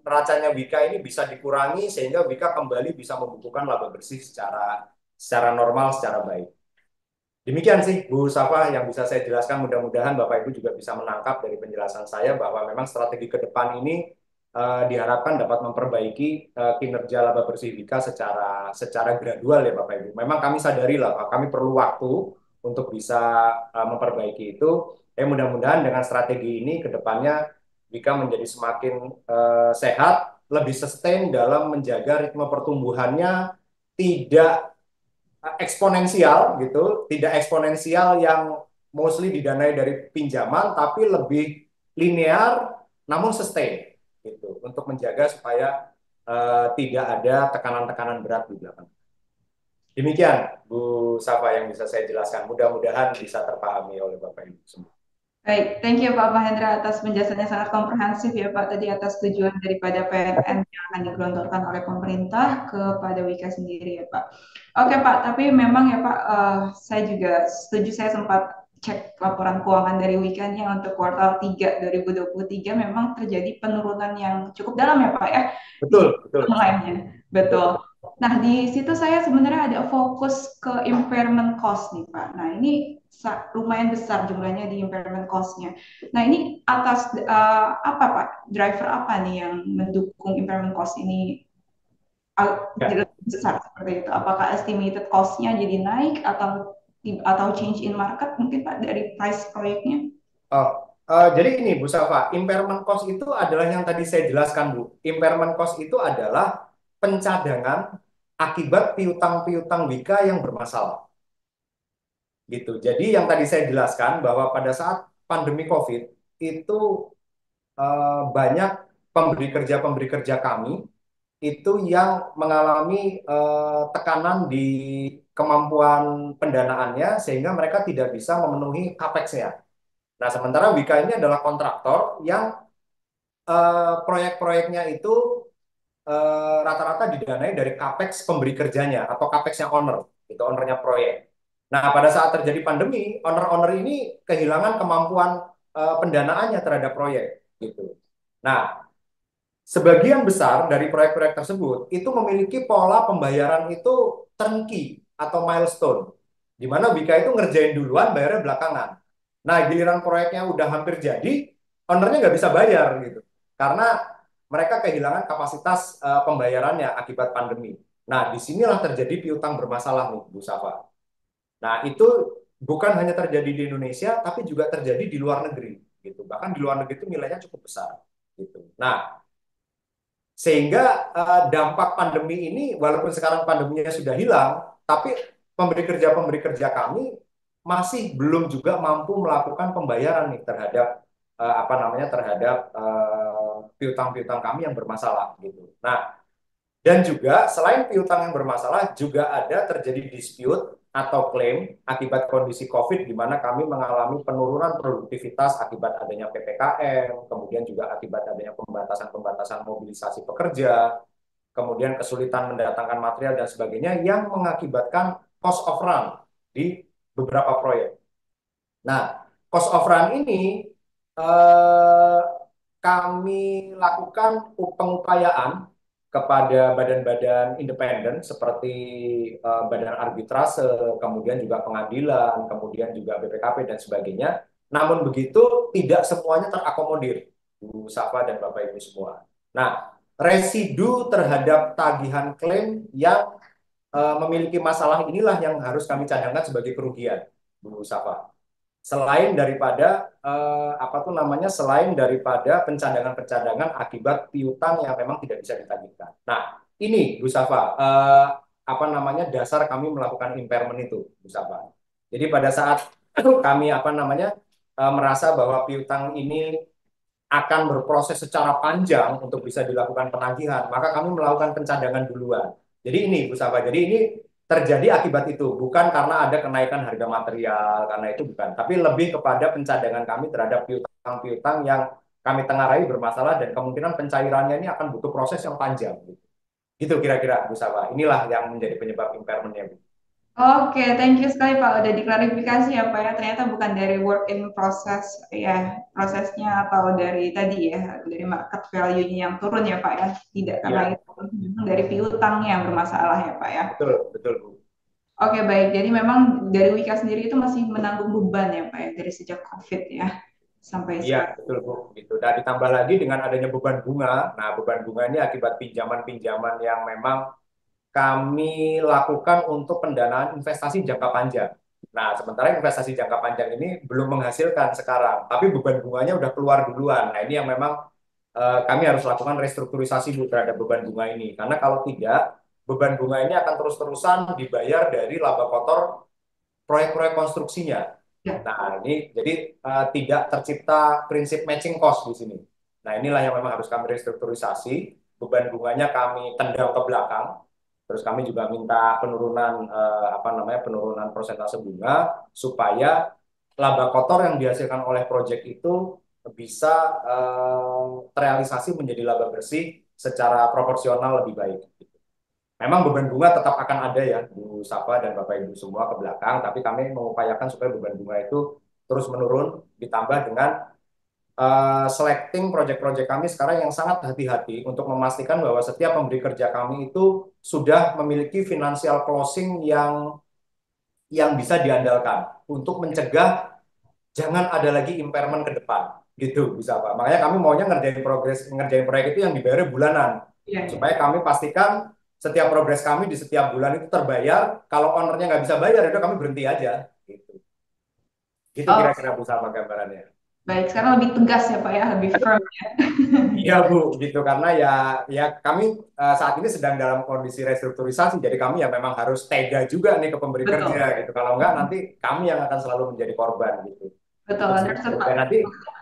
neracanya Wika ini bisa dikurangi sehingga Wika kembali bisa membukukan laba bersih secara normal, secara baik. Demikian sih Bu Safa yang bisa saya jelaskan. Mudah-mudahan Bapak Ibu juga bisa menangkap dari penjelasan saya bahwa memang strategi ke depan ini diharapkan dapat memperbaiki kinerja laba bersih Wika secara gradual ya Bapak Ibu. Memang kami sadari lah Pak, kami perlu waktu untuk bisa memperbaiki itu. Mudah-mudahan dengan strategi ini ke depannya Wika menjadi semakin sehat, lebih sustain dalam menjaga ritme pertumbuhannya tidak eksponensial gitu, tidak eksponensial yang mostly didanai dari pinjaman, tapi lebih linear namun sustain gitu, untuk menjaga supaya tidak ada tekanan-tekanan berat di belakang. Demikian Bu Safa yang bisa saya jelaskan. Mudah-mudahan bisa terpahami oleh Bapak Ibu semua. Baik, thank you Pak Mahendra atas penjelasannya sangat komprehensif ya Pak tadi atas tujuan daripada PNN yang akan digelontorkan oleh pemerintah kepada Wika sendiri ya Pak. Oke Pak, tapi memang ya Pak, saya juga setuju, saya sempat cek laporan keuangan dari Wika nih untuk kuartal 3 2023 memang terjadi penurunan yang cukup dalam ya Pak ya di Betul, betul. lainnya. Betul. Nah, di situ saya sebenarnya ada fokus ke impairment cost nih Pak. Nah, ini lumayan besar jumlahnya di impairment cost-nya. Nah, ini atas apa Pak? Driver apa nih yang mendukung impairment cost ini Ya. lebih besar seperti itu? Apakah estimated cost-nya jadi naik atau change in market mungkin Pak dari price proyeknya? Oh, jadi ini Bu Safa, impairment cost itu adalah yang tadi saya jelaskan Bu. Impairment cost itu adalah pencadangan akibat piutang-piutang Wika yang bermasalah. Gitu. Jadi yang tadi saya jelaskan bahwa pada saat pandemi COVID itu banyak pemberi kerja kami itu yang mengalami tekanan di kemampuan pendanaannya sehingga mereka tidak bisa memenuhi capex-nya. Nah, sementara Wika ini adalah kontraktor yang proyek-proyeknya itu rata-rata didanai dari capex pemberi kerjanya atau capexnya owner, itu ownernya proyek. Nah, pada saat terjadi pandemi, owner-owner ini kehilangan kemampuan pendanaannya terhadap proyek, gitu. Nah, sebagian besar dari proyek-proyek tersebut itu memiliki pola pembayaran itu turnkey atau milestone, di mana Wika itu ngerjain duluan, bayarnya belakangan. Nah, giliran proyeknya udah hampir jadi, ownernya nggak bisa bayar gitu, karena mereka kehilangan kapasitas pembayarannya akibat pandemi. Nah, disinilah terjadi piutang bermasalah nih, Bu Safa. Nah, itu bukan hanya terjadi di Indonesia, tapi juga terjadi di luar negeri, gitu. Bahkan di luar negeri itu nilainya cukup besar, gitu. Nah, sehingga dampak pandemi ini, walaupun sekarang pandeminya sudah hilang, tapi pemberi kerja kami masih belum juga mampu melakukan pembayaran nih terhadap apa namanya terhadap piutang-piutang kami yang bermasalah gitu. Nah, dan juga selain piutang yang bermasalah, juga ada terjadi dispute atau klaim akibat kondisi COVID di mana kami mengalami penurunan produktivitas akibat adanya PPKM, kemudian juga akibat adanya pembatasan-pembatasan mobilisasi pekerja, kemudian kesulitan mendatangkan material dan sebagainya yang mengakibatkan cost of run di beberapa proyek. Nah, cost of run ini eh, kami lakukan pengupayaan kepada badan-badan independen seperti badan arbitrase, kemudian juga pengadilan, kemudian juga BPKP dan sebagainya. Namun begitu tidak semuanya terakomodir, Bu Safa dan Bapak Ibu semua. Nah, residu terhadap tagihan klaim yang memiliki masalah inilah yang harus kami cadangkan sebagai kerugian, Bu Safa. Selain daripada apa tuh namanya, selain daripada pencadangan-pencadangan akibat piutang yang memang tidak bisa ditagihkan. Nah, ini Bu Safa, apa namanya dasar kami melakukan impairment itu, Bu Safa. Jadi pada saat kami apa namanya merasa bahwa piutang ini akan berproses secara panjang untuk bisa dilakukan penagihan, maka kami melakukan pencadangan duluan. Jadi ini, Bu Safa, jadi ini terjadi akibat itu, bukan karena ada kenaikan harga material, karena itu bukan, tapi lebih kepada pencadangan kami terhadap piutang-piutang yang kami tengarai bermasalah dan kemungkinan pencairannya ini akan butuh proses yang panjang. Gitu kira-kira, Bu Safa. Inilah yang menjadi penyebab impairment-nya, Bu. Oke, thank you sekali Pak. Udah diklarifikasi ya Pak ya. Ternyata bukan dari work in process ya, prosesnya atau dari tadi ya, dari market value-nya yang turun ya Pak ya. Tidak karena Iya, itu memang dari piutangnya yang bermasalah ya Pak ya. betul, betul, Bu. Oke, baik. Jadi memang dari Wika sendiri itu masih menanggung beban ya Pak ya dari sejak COVID ya sampai Iya, sekarang. betul, Bu. Gitu. Dan ditambah lagi dengan adanya beban bunga. Nah, beban bunga ini akibat pinjaman-pinjaman yang memang kami lakukan untuk pendanaan investasi jangka panjang. Nah, sementara investasi jangka panjang ini belum menghasilkan sekarang, tapi beban bunganya udah keluar duluan. Nah, ini yang memang kami harus lakukan restrukturisasi Bu terhadap beban bunga ini. Karena kalau tidak, beban bunga ini akan terus-terusan dibayar dari laba kotor proyek-proyek konstruksinya. Ya. Nah, ini jadi tidak tercipta prinsip matching cost di sini. Nah, inilah yang memang harus kami restrukturisasi. Beban bunganya kami tendang ke belakang. Terus kami juga minta penurunan apa namanya penurunan persentase bunga supaya laba kotor yang dihasilkan oleh proyek itu bisa terrealisasi menjadi laba bersih secara proporsional lebih baik. Memang beban bunga tetap akan ada ya, Bu Safa dan Bapak Ibu semua ke belakang, tapi kami mengupayakan supaya beban bunga itu terus menurun, ditambah dengan selecting proyek-proyek kami sekarang yang sangat hati-hati untuk memastikan bahwa setiap pemberi kerja kami itu sudah memiliki financial closing yang bisa diandalkan untuk mencegah jangan ada lagi impairment ke depan gitu bisa Pak. Makanya kami maunya ngerjain proyek itu yang dibayar bulanan Iya, iya. supaya kami pastikan setiap progres kami di setiap bulan itu terbayar. Kalau ownernya nggak bisa bayar itu kami berhenti aja gitu. Gitu Oke, kira-kira Bu sama gambarannya. baik. Sekarang lebih tegas ya Pak ya, lebih firm ya. Iya Bu, gitu karena ya kami saat ini sedang dalam kondisi restrukturisasi, jadi kami ya memang harus tega juga nih ke pemberi kerja Betul. gitu. Kalau enggak nanti kami yang akan selalu menjadi korban gitu. Betul, Gitu. understood Dan Pak. nanti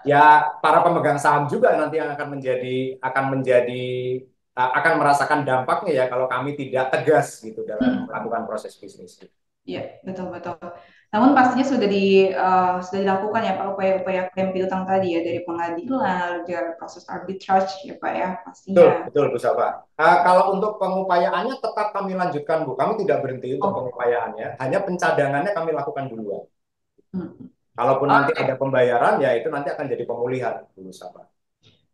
ya para pemegang saham juga nanti yang akan merasakan dampaknya ya kalau kami tidak tegas gitu dalam melakukan proses bisnis. Iya, betul betul. Namun pastinya sudah dilakukan ya Pak upaya-upaya klaim piutang tadi ya dari pengadilan, dari proses arbitrage ya Pak ya Betul, pastinya. betul Bu Safa. Kalau untuk pengupayaannya tetap kami lanjutkan Bu. Kami tidak berhenti untuk Oh, pengupayaannya, hanya pencadangannya kami lakukan duluan. hmm. Kalaupun nanti Oke, ada pembayaran, ya itu nanti akan jadi pemulihan Bu Safa.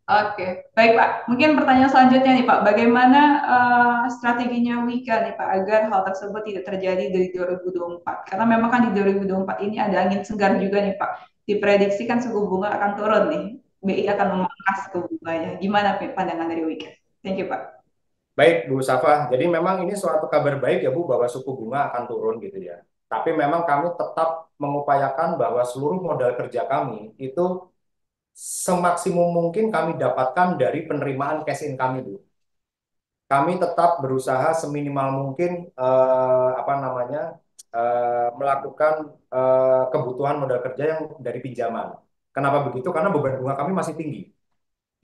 oke. Baik Pak. Mungkin pertanyaan selanjutnya nih Pak, bagaimana strateginya Wika nih Pak agar hal tersebut tidak terjadi dari 2024? Karena memang kan di 2024 ini ada angin segar juga nih Pak. Diprediksi kan suku bunga akan turun nih. BI akan memangkas suku bunganya. Gimana pandangan dari Wika? Thank you Pak. Baik, Bu Safa. Jadi memang ini suatu kabar baik ya Bu, bahwa suku bunga akan turun gitu ya. Tapi memang kami tetap mengupayakan bahwa seluruh modal kerja kami itu semaksimum mungkin kami dapatkan dari penerimaan cash in kami, Bu. Kami tetap berusaha seminimal mungkin apa namanya melakukan kebutuhan modal kerja yang dari pinjaman. Kenapa begitu? Karena beban bunga kami masih tinggi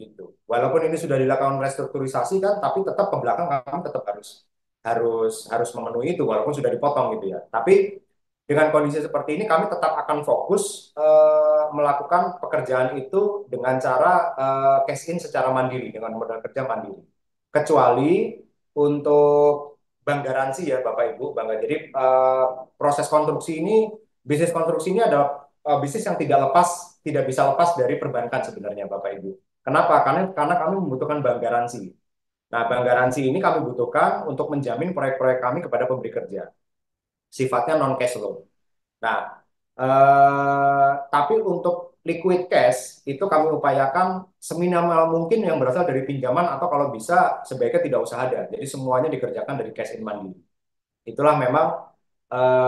gitu. Walaupun ini sudah dilakukan restrukturisasi kan, tapi tetap ke belakang kami tetap harus memenuhi itu walaupun sudah dipotong gitu ya. Tapi dengan kondisi seperti ini kami tetap akan fokus melakukan pekerjaan itu dengan cara cash in secara mandiri dengan modal kerja mandiri. Kecuali untuk bank garansi ya Bapak Ibu, bangga. Jadi proses konstruksi ini, bisnis konstruksi ini adalah bisnis yang tidak bisa lepas dari perbankan sebenarnya Bapak Ibu. Kenapa? Karena kami membutuhkan bank garansi. Nah, bank garansi ini kami butuhkan untuk menjamin proyek-proyek kami kepada pemberi kerja. Sifatnya non cash loan. Nah, tapi untuk liquid cash itu kami upayakan seminimal mungkin yang berasal dari pinjaman atau kalau bisa sebaiknya tidak usah ada. Jadi semuanya dikerjakan dari cash in mandiri. Itulah memang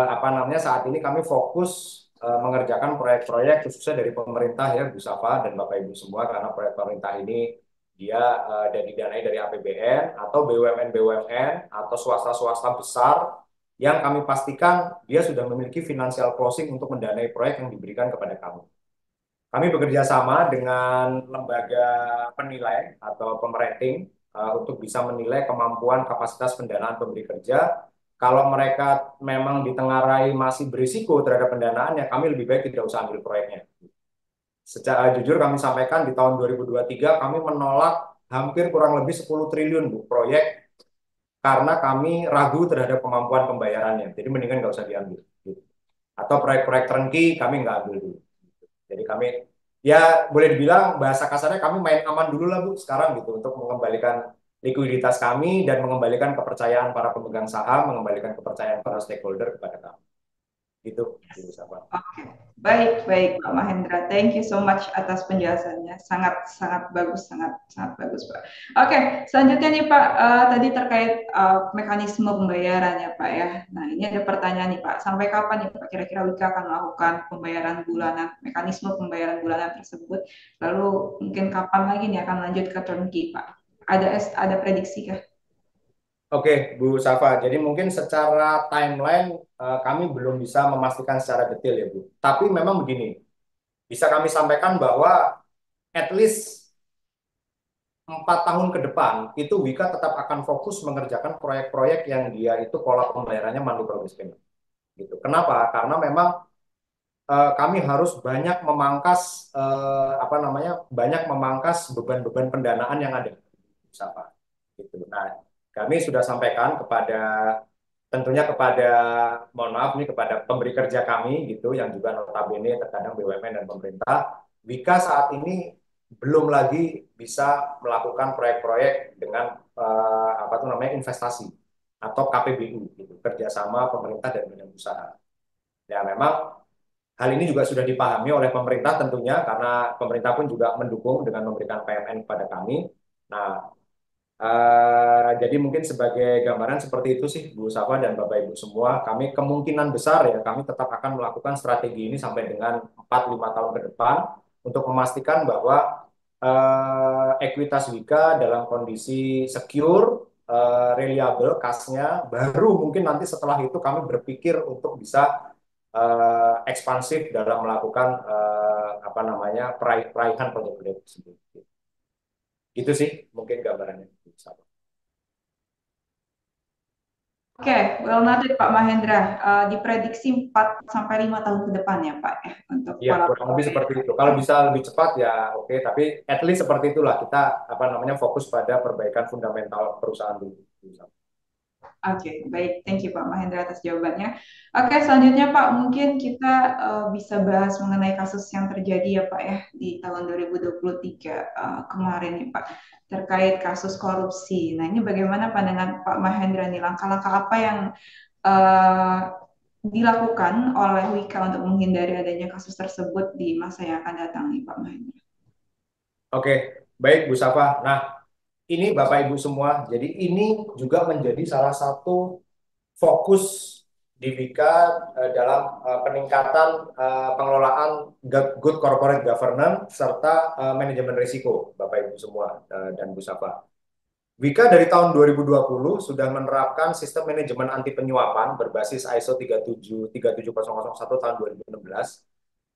apa namanya saat ini kami fokus mengerjakan proyek-proyek khususnya dari pemerintah ya Bu Safa dan Bapak Ibu semua karena proyek pemerintah ini dia dan didanai dari APBN atau BUMN-BUMN atau swasta-swasta besar yang kami pastikan dia sudah memiliki financial closing untuk mendanai proyek yang diberikan kepada kami. Kami bekerja sama dengan lembaga penilai atau pemerating untuk bisa menilai kemampuan kapasitas pendanaan pemberi kerja. Kalau mereka memang ditengarai masih berisiko terhadap pendanaannya, kami lebih baik tidak usah ambil proyeknya. Secara jujur kami sampaikan di tahun 2023 kami menolak hampir kurang lebih 10 triliun Bu, proyek karena kami ragu terhadap kemampuan pembayarannya. Jadi mendingan nggak usah diambil. Gitu. Atau proyek-proyek turnkey kami nggak ambil dulu. Jadi kami ya boleh dibilang bahasa kasarnya kami main aman dulu lah Bu sekarang gitu untuk mengembalikan likuiditas kami dan mengembalikan kepercayaan para pemegang saham, mengembalikan kepercayaan para stakeholder kepada kami. Itu Bu Safa. Oke, baik, baik Pak Mahendra. Thank you so much atas penjelasannya. Sangat, sangat bagus, sangat bagus Pak. Oke, selanjutnya nih Pak, tadi terkait mekanisme pembayaran ya Pak ya. Nah, ini ada pertanyaan nih Pak. Sampai kapan nih Pak kira-kira Wika akan melakukan pembayaran bulanan, mekanisme pembayaran bulanan tersebut? Lalu mungkin kapan lagi nih akan lanjut ke turnkey Pak? Ada prediksi kah? Oke, Bu Safa. Jadi mungkin secara timeline kami belum bisa memastikan secara detail ya Bu. Tapi memang begini, bisa kami sampaikan bahwa at least 4 tahun ke depan itu Wika tetap akan fokus mengerjakan proyek-proyek yang dia itu pola pembayarannya monthly progress payment. Gitu. Kenapa? Karena memang kami harus banyak memangkas apa namanya banyak memangkas beban-beban pendanaan yang ada. Siapa? Gitu. Nah, kami sudah sampaikan kepada tentunya kepada mohon maaf nih kepada pemberi kerja kami gitu yang juga notabene terkadang BUMN dan pemerintah. Wika saat ini belum lagi bisa melakukan proyek-proyek dengan apa tuh namanya investasi atau KPBU gitu kerjasama pemerintah dan badan usaha. Ya memang hal ini juga sudah dipahami oleh pemerintah tentunya karena pemerintah pun juga mendukung dengan memberikan PMN kepada kami. Nah, jadi mungkin sebagai gambaran seperti itu sih Bu Safa dan Bapak Ibu semua, kami kemungkinan besar ya kami tetap akan melakukan strategi ini sampai dengan 4-5 tahun ke depan untuk memastikan bahwa ekuitas Wika dalam kondisi secure, reliable, kasnya, baru mungkin nanti setelah itu kami berpikir untuk bisa ekspansif dalam melakukan apa namanya peraihan proyek-proyek tersebut. Itu sih mungkin gambarannya. Oke, well noted Pak Mahendra. Diprediksi 4 sampai 5 tahun ke depan ya Pak ya untuk Ya, pola kurang lebih seperti itu. Kalau bisa lebih cepat ya oke, tapi at least seperti itulah kita apa namanya fokus pada perbaikan fundamental perusahaan dulu. Oke, baik. Thank you Pak Mahendra atas jawabannya. Oke, selanjutnya Pak, mungkin kita bisa bahas mengenai kasus yang terjadi ya Pak ya di tahun 2023 kemarin nih Pak terkait kasus korupsi. Nah, ini bagaimana pandangan Pak Mahendra nih langkah-langkah apa yang eh, dilakukan oleh Wika untuk menghindari adanya kasus tersebut di masa yang akan datang nih Pak Mahendra? Oke, baik Bu Safa. Nah, ini Bapak Ibu semua, jadi ini juga menjadi salah satu fokus di Vika dalam peningkatan pengelolaan good corporate governance serta manajemen risiko, Bapak Ibu semua dan Bu Safa. Wika dari tahun 2020 sudah menerapkan sistem manajemen anti penyuapan berbasis ISO 37001 tahun 2016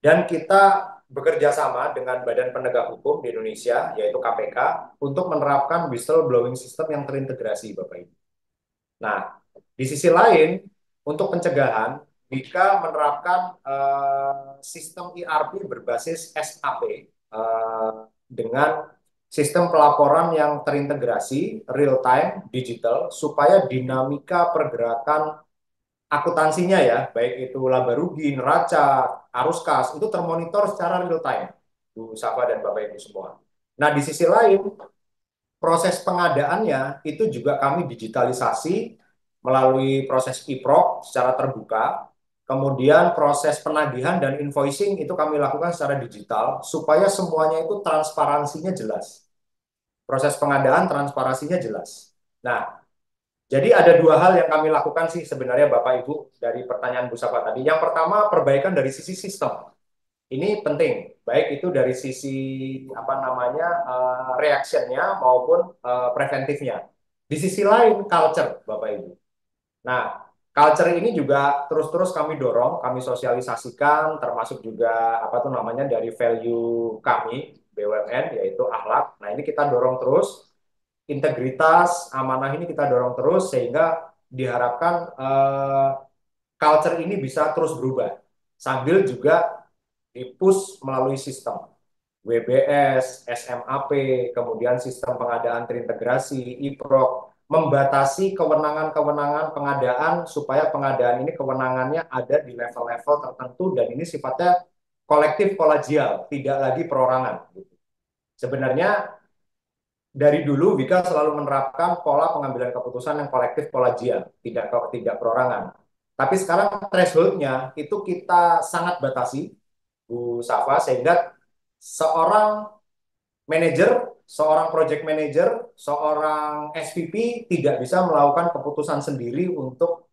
dan kita bekerja sama dengan Badan Penegak Hukum di Indonesia yaitu KPK untuk menerapkan whistleblowing system yang terintegrasi Bapak Ibu. Nah, di sisi lain untuk pencegahan Wika menerapkan sistem ERP berbasis SAP dengan sistem pelaporan yang terintegrasi real time digital supaya dinamika pergerakan akuntansinya ya, baik itu laba rugi, neraca, arus kas, itu termonitor secara real time, Bu Safa dan Bapak Ibu semua. Nah, di sisi lain, proses pengadaannya itu juga kami digitalisasi melalui proses e-prok secara terbuka. Kemudian proses penagihan dan invoicing itu kami lakukan secara digital supaya semuanya itu transparansinya jelas. Proses pengadaan transparansinya jelas. Nah, jadi ada dua hal yang kami lakukan sih sebenarnya Bapak Ibu dari pertanyaan Bu Safa tadi. Yang pertama perbaikan dari sisi sistem. Ini penting, baik itu dari sisi apa namanya reactionnya maupun preventifnya. Di sisi lain culture, Bapak Ibu. Nah, culture ini juga terus-terus kami dorong, kami sosialisasikan, termasuk juga apa tuh namanya dari value kami BUMN yaitu akhlak. Nah, ini kita dorong terus, integritas, amanah ini kita dorong terus sehingga diharapkan culture ini bisa terus berubah sambil juga di-push melalui sistem WBS, SMAP, kemudian sistem pengadaan terintegrasi, IPROK, membatasi kewenangan-kewenangan pengadaan supaya pengadaan ini kewenangannya ada di level-level tertentu dan ini sifatnya kolektif kolegial, tidak lagi perorangan. Sebenarnya dari dulu Wika selalu menerapkan pola pengambilan keputusan yang kolektif kolegial, tidak perorangan. Tapi sekarang thresholdnya itu kita sangat batasi, Bu Safa, sehingga seorang manajer, seorang project manager, seorang SVP tidak bisa melakukan keputusan sendiri untuk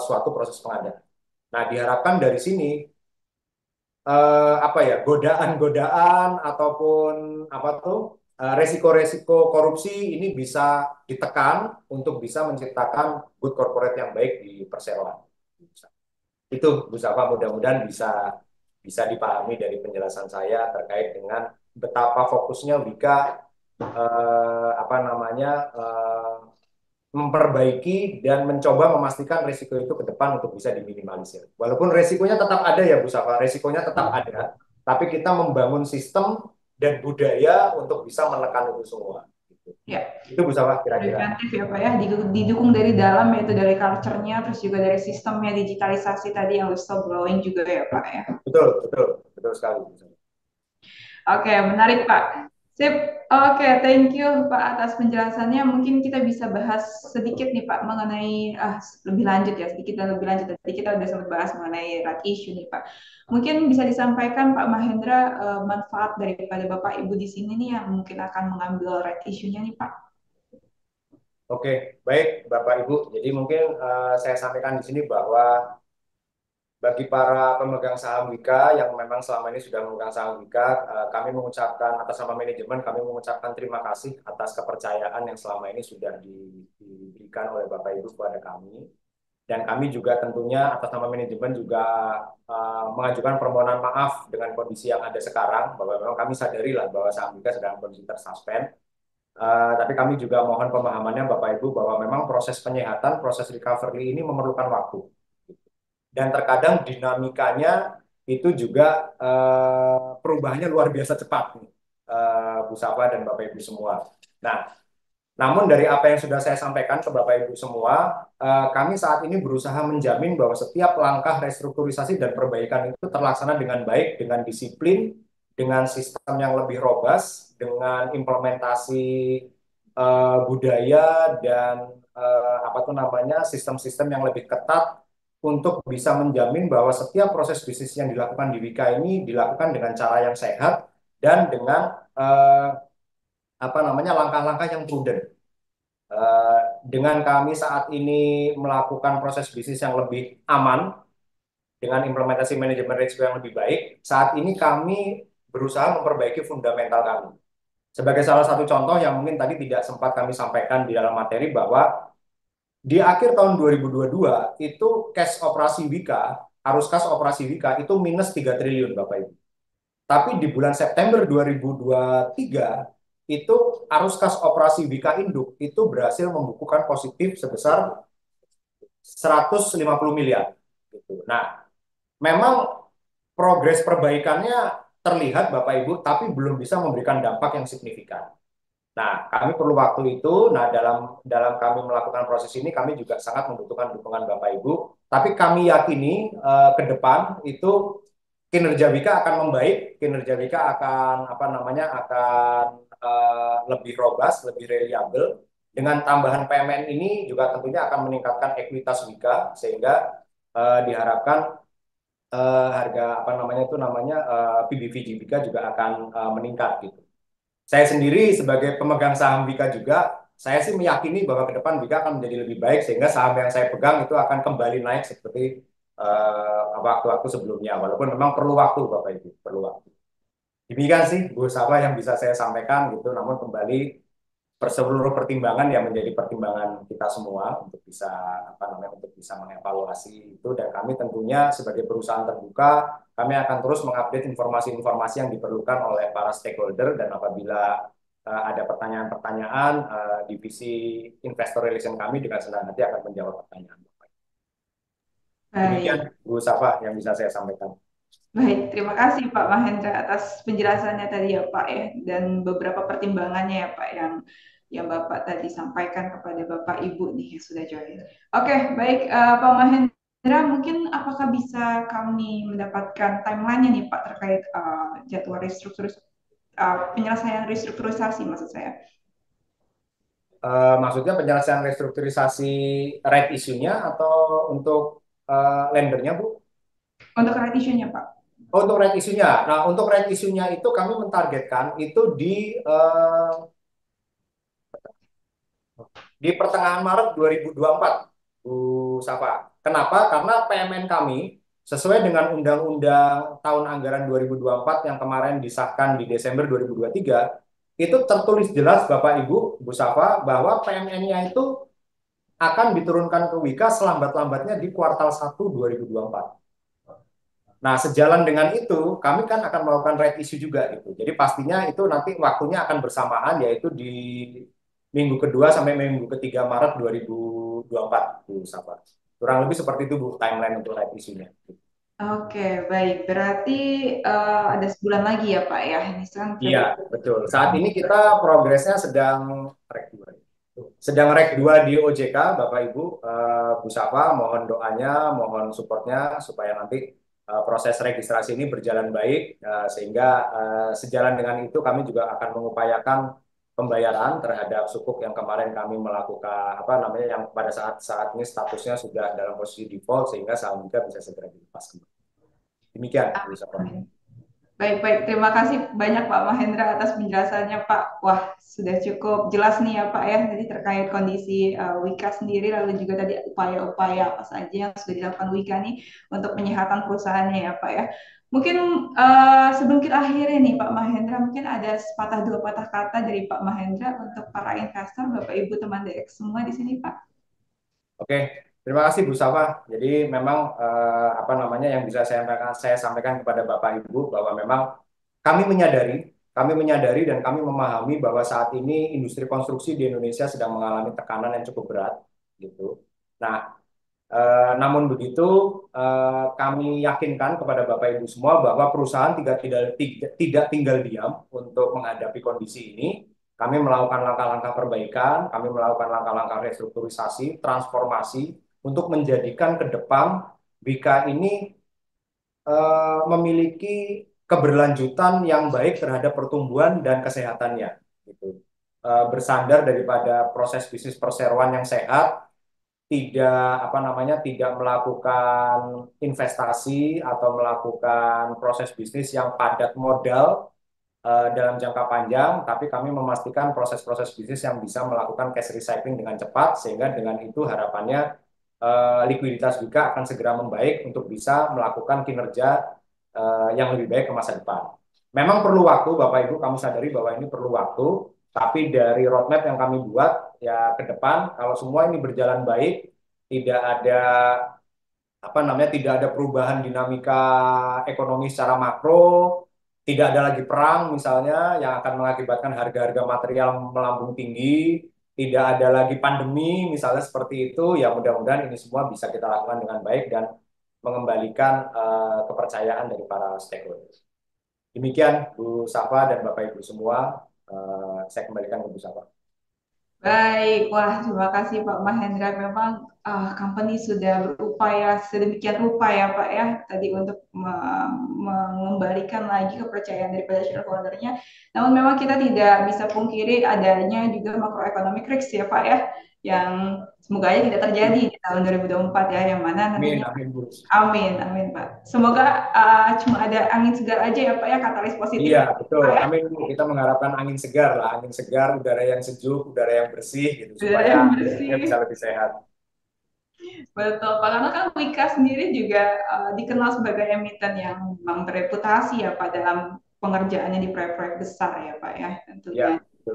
suatu proses pengadaan. Nah, diharapkan dari sini apa ya godaan-godaan ataupun apa tuh resiko-resiko korupsi ini bisa ditekan untuk bisa menciptakan good corporate yang baik di perseroan. Itu Bu Safa mudah-mudahan bisa bisa dipahami dari penjelasan saya terkait dengan betapa fokusnya Wika apa namanya memperbaiki dan mencoba memastikan risiko itu ke depan untuk bisa diminimalisir. Walaupun risikonya tetap ada ya Bu Safa, risikonya tetap ada, tapi kita membangun sistem dan budaya untuk bisa menekan itu semua. Ya, Itu Bu Safa kira-kira. preventif ya Pak ya, didukung dari dalam yaitu dari culture-nya, terus juga dari sistemnya digitalisasi tadi yang whistleblowing juga ya Pak ya. Betul, betul, betul sekali. Bu Safa. Oke, menarik Pak. Sip. Oke, thank you Pak atas penjelasannya. Mungkin kita bisa bahas sedikit nih Pak mengenai lebih lanjut ya, sedikit dan lebih lanjut. Tadi kita udah sempat bahas mengenai right issue nih Pak. Mungkin bisa disampaikan Pak Mahendra manfaat daripada Bapak Ibu di sini nih yang mungkin akan mengambil right issue-nya nih Pak. Oke, baik Bapak Ibu. Jadi mungkin saya sampaikan di sini bahwa bagi para pemegang saham Wika yang memang selama ini sudah memegang saham Wika, kami mengucapkan atas nama manajemen, kami mengucapkan terima kasih atas kepercayaan yang selama ini sudah diberikan oleh Bapak Ibu kepada kami. Dan kami juga tentunya atas nama manajemen juga mengajukan permohonan maaf dengan kondisi yang ada sekarang, bahwa memang kami sadari lah bahwa saham Wika sedang kondisi tersuspend. Tapi kami juga mohon pemahamannya Bapak Ibu bahwa memang proses penyehatan, proses recovery ini memerlukan waktu. Dan terkadang dinamikanya itu juga perubahannya luar biasa cepat, Bu Safa dan Bapak Ibu semua. Nah, namun dari apa yang sudah saya sampaikan ke Bapak Ibu semua, kami saat ini berusaha menjamin bahwa setiap langkah restrukturisasi dan perbaikan itu terlaksana dengan baik, dengan disiplin, dengan sistem yang lebih robust, dengan implementasi budaya dan apa tuh namanya sistem-sistem yang lebih ketat untuk bisa menjamin bahwa setiap proses bisnis yang dilakukan di Wika ini dilakukan dengan cara yang sehat dan dengan apa namanya langkah-langkah yang prudent. Dengan kami saat ini melakukan proses bisnis yang lebih aman dengan implementasi manajemen risiko yang lebih baik, saat ini kami berusaha memperbaiki fundamental kami. Sebagai salah satu contoh yang mungkin tadi tidak sempat kami sampaikan di dalam materi bahwa di akhir tahun 2022 itu cash operasi Wika, arus kas operasi Wika itu minus 3 triliun Bapak Ibu. Tapi di bulan September 2023 itu arus kas operasi Wika Induk itu berhasil membukukan positif sebesar 150 miliar. Gitu. Nah, memang progres perbaikannya terlihat Bapak Ibu, tapi belum bisa memberikan dampak yang signifikan. Nah, kami perlu waktu itu. Nah, dalam kami melakukan proses ini, kami juga sangat membutuhkan dukungan Bapak Ibu. Tapi kami yakini ke depan itu kinerja Wika akan membaik, kinerja Wika akan apa namanya akan lebih robust, lebih reliable. Dengan tambahan PMN ini juga tentunya akan meningkatkan ekuitas Wika sehingga diharapkan harga apa namanya itu namanya PBVG Wika juga akan meningkat gitu. Saya sendiri sebagai pemegang saham Wika juga, saya sih meyakini bahwa ke depan Wika akan menjadi lebih baik sehingga saham yang saya pegang itu akan kembali naik seperti waktu-waktu sebelumnya. Walaupun memang perlu waktu, Bapak Ibu, perlu waktu. Demikian sih, Bu Safa yang bisa saya sampaikan gitu. Namun kembali seluruh pertimbangan yang menjadi pertimbangan kita semua untuk bisa apa namanya untuk bisa mengevaluasi itu dan kami tentunya sebagai perusahaan terbuka kami akan terus mengupdate informasi-informasi yang diperlukan oleh para stakeholder dan apabila ada pertanyaan-pertanyaan divisi investor relation kami dengan senang hati akan menjawab pertanyaan. Demikian Baik. Bu Safa yang bisa saya sampaikan. Baik, terima kasih Pak Mahendra atas penjelasannya tadi ya Pak ya, dan beberapa pertimbangannya ya Pak yang Bapak tadi sampaikan kepada Bapak Ibu nih yang sudah join. Oke, baik Pak Mahendra, mungkin apakah bisa kami mendapatkan timeline-nya nih Pak terkait jadwal penyelesaian restrukturisasi maksud saya. Maksudnya penyelesaian restrukturisasi right issue-nya atau untuk lendernya Bu? Untuk right issue-nya Pak. Oh, untuk right issue-nya. Nah, untuk right issue-nya itu kami mentargetkan itu di pertengahan Maret 2024, Bu Safa. Kenapa? Karena PMN kami sesuai dengan Undang-Undang Tahun Anggaran 2024 yang kemarin disahkan di Desember 2023, itu tertulis jelas Bapak Ibu, Bu Safa, bahwa PMN-nya itu akan diturunkan ke Wika selambat-lambatnya di kuartal 1 2024. Nah, sejalan dengan itu, kami kan akan melakukan right issue juga gitu. Jadi pastinya itu nanti waktunya akan bersamaan, yaitu di minggu kedua sampai minggu ketiga Maret 2024, Bu Safa. Kurang lebih seperti itu, Bu, timeline untuk right issue-nya. Oke, baik. Berarti ada sebulan lagi ya Pak ya. Ini sekarang Iya, Februari. betul. Saat ini kita progresnya sedang rek 2 di OJK, Bapak Ibu, Bu Safa, mohon doanya, mohon supportnya supaya nanti proses registrasi ini berjalan baik, sehingga sejalan dengan itu kami juga akan mengupayakan pembayaran terhadap sukuk yang kemarin kami melakukan apa namanya yang pada saat ini statusnya sudah dalam posisi default sehingga saham juga bisa segera dilepas kembali. Demikian, Bu Safa. Baik. Terima kasih banyak Pak Mahendra atas penjelasannya Pak. Wah, sudah cukup jelas nih ya Pak ya, tadi terkait kondisi Wika sendiri, lalu juga tadi upaya-upaya apa saja yang sudah dilakukan Wika nih untuk penyehatan perusahaannya ya Pak ya. Mungkin sebelum kita akhiri nih Pak Mahendra, mungkin ada sepatah dua patah kata dari Pak Mahendra untuk para investor, Bapak Ibu teman DX semua di sini Pak. Oke, terima kasih Bu Safa. Jadi memang apa namanya yang bisa saya sampaikan kepada Bapak Ibu bahwa memang kami menyadari kami menyadari dan kami memahami bahwa saat ini industri konstruksi di Indonesia sedang mengalami tekanan yang cukup berat, gitu. Nah, namun begitu, kami yakinkan kepada Bapak Ibu semua bahwa perusahaan tidak tinggal diam untuk menghadapi kondisi ini. Kami melakukan langkah-langkah perbaikan, kami melakukan langkah-langkah restrukturisasi, transformasi untuk menjadikan ke depan BIKA ini memiliki keberlanjutan yang baik terhadap pertumbuhan dan kesehatannya, gitu. Bersandar daripada proses bisnis perseroan yang sehat, tidak melakukan investasi atau melakukan proses bisnis yang padat modal dalam jangka panjang, tapi kami memastikan proses-proses bisnis yang bisa melakukan cash recycling dengan cepat, sehingga dengan itu harapannya likuiditas BIKA akan segera membaik untuk bisa melakukan kinerja yang lebih baik ke masa depan. Memang perlu waktu, Bapak Ibu, kami sadari bahwa ini perlu waktu, tapi dari roadmap yang kami buat ya ke depan, kalau semua ini berjalan baik, tidak ada tidak ada perubahan dinamika ekonomi secara makro, tidak ada lagi perang misalnya yang akan mengakibatkan harga-harga material melambung tinggi, tidak ada lagi pandemi misalnya seperti itu, ya mudah-mudahan ini semua bisa kita lakukan dengan baik dan mengembalikan kepercayaan dari para stakeholders. Demikian Bu Safa dan Bapak Ibu semua, saya kembalikan ke Bu Safa. Baik, wah terima kasih Pak Mahendra. Memang company sudah berupaya sedemikian rupa ya Pak ya tadi untuk mengembalikan lagi kepercayaan daripada shareholder-nya. Namun memang kita tidak bisa pungkiri adanya juga macroeconomic risk ya Pak ya, yang semoga aja tidak terjadi di tahun 2024 ya, yang mana Amin, nantinya. amin Bu. Amin Pak. Semoga cuma ada angin segar aja ya Pak ya, katalis positif. Iya, betul. Pak ya. Amin Bu. Kita mengharapkan angin segar lah, angin segar, udara yang sejuk, udara yang bersih gitu Udara yang supaya bersih. bisa lebih sehat. Betul, Pak. Karena kan Wika sendiri juga dikenal sebagai emiten yang memang bereputasi ya Pak dalam pengerjaannya di proyek-proyek besar ya Pak ya tentunya. Ya, betul.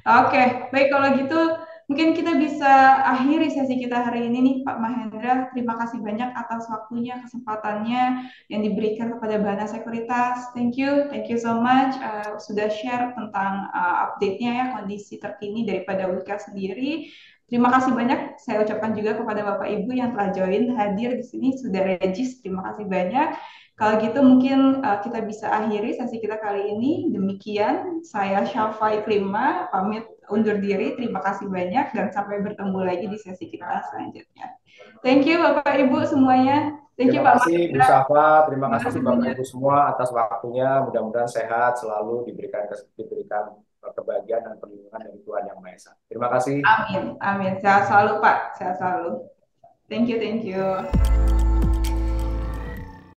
Oke, baik kalau gitu mungkin kita bisa akhiri sesi kita hari ini nih Pak Mahendra. Terima kasih banyak atas waktunya, kesempatannya yang diberikan kepada Bahana Sekuritas. Thank you so much sudah share tentang update-nya ya, kondisi terkini daripada Wika sendiri. Terima kasih banyak saya ucapkan juga kepada Bapak Ibu yang telah join hadir di sini, sudah regis. Terima kasih banyak. Kalau gitu mungkin kita bisa akhiri sesi kita kali ini. Demikian, saya Syafa Iklima, pamit undur diri. Terima kasih banyak dan sampai bertemu lagi di sesi kita selanjutnya. Thank you Bapak Ibu semuanya. Thank you Terima Pak kasih Bu Mahendra. Safa, terima kasih Terima Bapak kasih Ibu semua atas waktunya. Mudah-mudahan sehat selalu, diberikan kebahagiaan dan perlindungan dari Tuhan Yang Maha Esa. Terima kasih. Amin. Sehat selalu Pak, sehat selalu. Thank you.